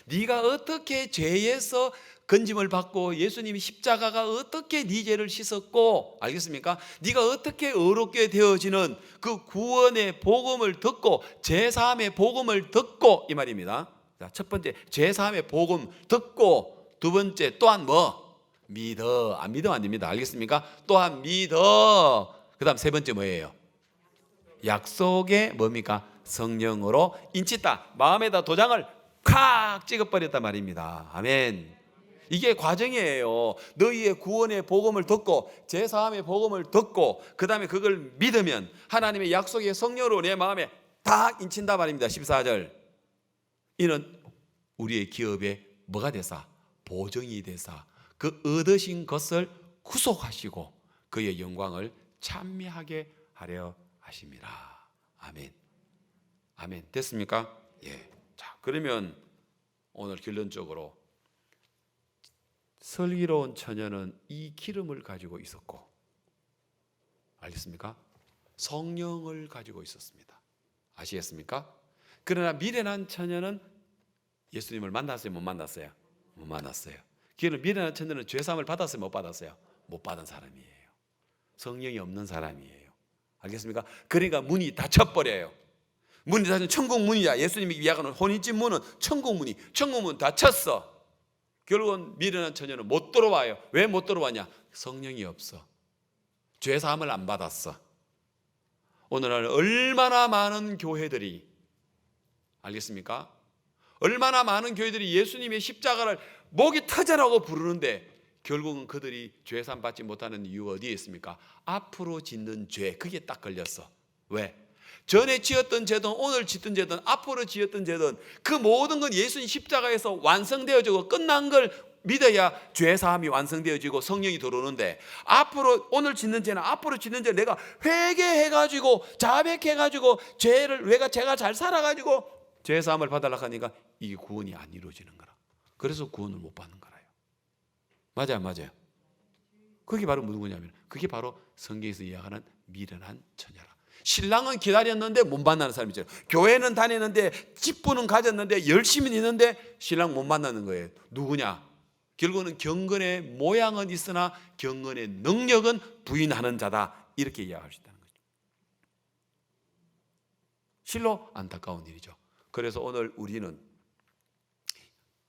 네가 어떻게 죄에서 건짐을 받고 예수님이 십자가가 어떻게 네 죄를 씻었고, 알겠습니까? 네가 어떻게 의롭게 되어지는 그 구원의 복음을 듣고, 죄사함의 복음을 듣고, 이 말입니다. 자, 첫 번째 죄사함의 복음 듣고, 두 번째 또한 뭐? 믿어. 안 믿으면 안 됩니다. 알겠습니까? 또한 믿어. 그 다음 세 번째 뭐예요? 약속의 뭡니까? 성령으로 인치다. 마음에다 도장을 콱 찍어버렸단 말입니다. 아멘. 이게 과정이에요. 너희의 구원의 복음을 듣고 제사함의 복음을 듣고 그 다음에 그걸 믿으면 하나님의 약속의 성령으로 내 마음에 딱 인친다 말입니다. 14절. 이는 우리의 기업에 뭐가 되사? 보정이 되사 그 얻으신 것을 구속하시고 그의 영광을 찬미하게 하려 하십니다. 아멘. 아멘. 됐습니까? 예. 자, 그러면 오늘 결론적으로 슬기로운 처녀는 이 기름을 가지고 있었고, 알겠습니까? 성령을 가지고 있었습니다. 아시겠습니까? 그러나 미련한 처녀는 예수님을 만났어요? 못 만났어요? 못 만났어요. 그러나 미련한 처녀는 죄사함을 받았어요? 못 받았어요? 못 받은 사람이에요. 성령이 없는 사람이에요. 알겠습니까? 그러니까 문이 닫혀버려요. 문이 닫힌 천국 문이야. 예수님이 이야기하는 혼인집 문은 천국 문이, 천국 문 닫혔어. 결국은 미련한 처녀는 못 들어와요. 왜 못 들어왔냐? 성령이 없어. 죄사함을 안 받았어. 오늘날 얼마나 많은 교회들이, 알겠습니까? 얼마나 많은 교회들이 예수님의 십자가를 목이 터져라고 부르는데 결국은 그들이 죄사함 받지 못하는 이유가 어디에 있습니까? 앞으로 짓는 죄, 그게 딱 걸렸어. 왜? 전에 지었던 죄든 오늘 짓던 죄든 앞으로 지었던 죄든 그 모든 건 예수님 십자가에서 완성되어지고 끝난 걸 믿어야 죄사함이 완성되어지고 성령이 들어오는데, 앞으로 오늘 짓는 죄나 앞으로 짓는 죄 내가 회개해가지고 자백해가지고 죄를 제가 잘 살아가지고 죄사함을 받으려고 하니까 이게 구원이 안 이루어지는 거라. 그래서 구원을 못 받는 거라요. 맞아요, 맞아요. 그게 바로 누구냐면 그게 바로 성경에서 이야기하는 미련한 처녀라. 신랑은 기다렸는데 못 만나는 사람이 있잖아요. 교회는 다녔는데 직분은 가졌는데 열심히 있는데 신랑 못 만나는 거예요. 누구냐? 결국은 경건의 모양은 있으나 경건의 능력은 부인하는 자다. 이렇게 이야기할 수 있다는 거죠. 실로 안타까운 일이죠. 그래서 오늘 우리는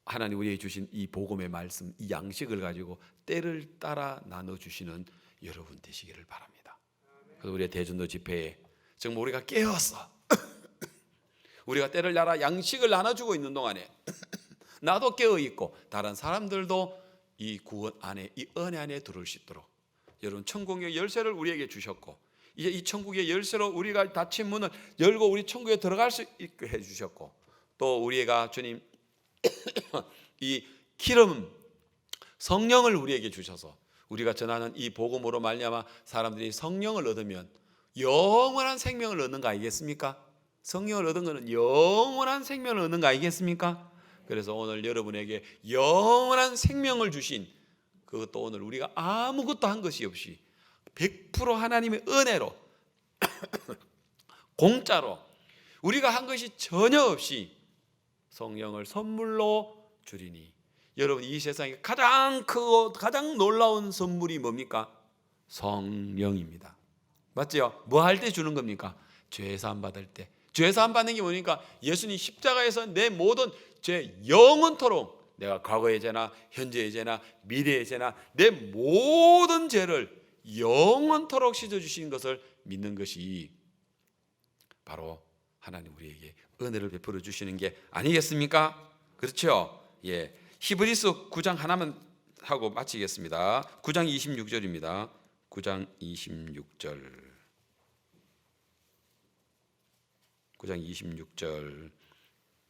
하나님 우리에게 주신 이 복음의 말씀, 이 양식을 가지고 때를 따라 나눠주시는 여러분 되시기를 바랍니다. 그래서 우리의 대전도 집회에 정말 우리가 깨었어. 우리가 때를 따라 양식을 나눠주고 있는 동안에 나도 깨어있고 다른 사람들도 이 구원 안에, 이 은혜 안에 들어올 수 있도록 여러분 천국의 열쇠를 우리에게 주셨고, 이제 이 천국의 열쇠로 우리가 닫힌 문을 열고 우리 천국에 들어갈 수 있게 해주셨고, 또 우리가 주님 이 기름 성령을 우리에게 주셔서 우리가 전하는 이 복음으로 말미암아 사람들이 성령을 얻으면 영원한 생명을 얻는 거 아니겠습니까? 성령을 얻은 것은 영원한 생명을 얻는 거 아니겠습니까? 그래서 오늘 여러분에게 영원한 생명을 주신, 그것도 오늘 우리가 아무것도 한 것이 없이 100% 하나님의 은혜로 공짜로 우리가 한 것이 전혀 없이 성령을 선물로 주리니, 여러분 이 세상에 가장 크고 가장 놀라운 선물이 뭡니까? 성령입니다. 맞죠? 뭐 할 때 주는 겁니까? 죄사함 받을 때. 죄사함 받는 게 뭐니까 예수님 십자가에서 내 모든 죄 영원토록, 내가 과거의 죄나 현재의 죄나 미래의 죄나 내 모든 죄를 영원토록 씻어주신 것을 믿는 것이 바로 하나님 우리에게 은혜를 베풀어 주시는 게 아니겠습니까? 그렇죠? 예. 히브리서 9장 하나만 하고 마치겠습니다. 9장 26절입니다. 9장 26절. 9장 26절.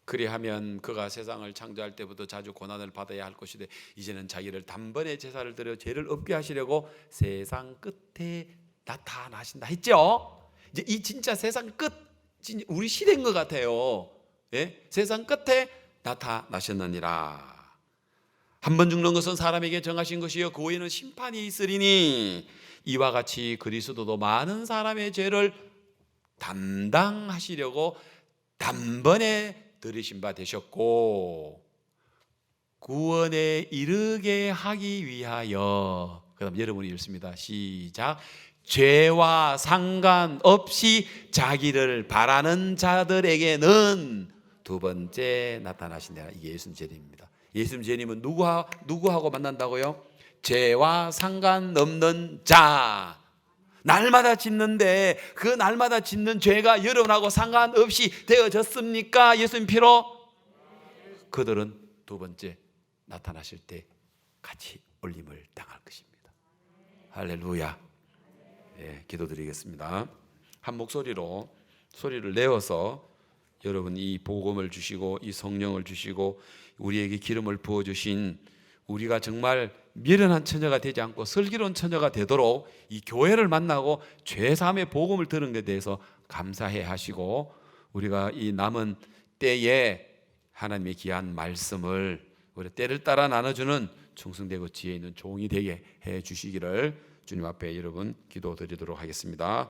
그리하면 그가 세상을 창조할 때부터 자주 고난을 받아야 할 것이되 이제는 자기를 단번에 제사를 드려 죄를 없게 하시려고 세상 끝에 나타나신다 했죠. 이제 이 진짜 세상 끝, 우리 시대인 것 같아요. 예? 세상 끝에 나타나셨느니라. 한 번 죽는 것은 사람에게 정하신 것이요 그 후에는 심판이 있으리니 이와 같이 그리스도도 많은 사람의 죄를 담당하시려고 단번에 들으신 바 되셨고 구원에 이르게 하기 위하여, 그다음 여러분이 읽습니다. 시작. 죄와 상관없이 자기를 바라는 자들에게는 두 번째 나타나신다. 이게 예수님 재림입니다. 예수님 재림은 누구하고 만난다고요? 죄와 상관없는 자. 날마다 짓는데 그 날마다 짓는 죄가 여러분하고 상관없이 되어졌습니까? 예수님 피로? 그들은 두 번째 나타나실 때 같이 올림을 당할 것입니다. 할렐루야. 네, 기도드리겠습니다. 한 목소리로 소리를 내어서 여러분 이 복음을 주시고 이 성령을 주시고 우리에게 기름을 부어주신 우리가 정말 미련한 처녀가 되지 않고 슬기로운 처녀가 되도록 이 교회를 만나고 죄사함의 복음을 들은 것에 대해서 감사해 하시고 우리가 이 남은 때에 하나님의 귀한 말씀을 우리 때를 따라 나눠주는 충성되고 지혜 있는 종이 되게 해 주시기를 주님 앞에 여러분 기도드리도록 하겠습니다.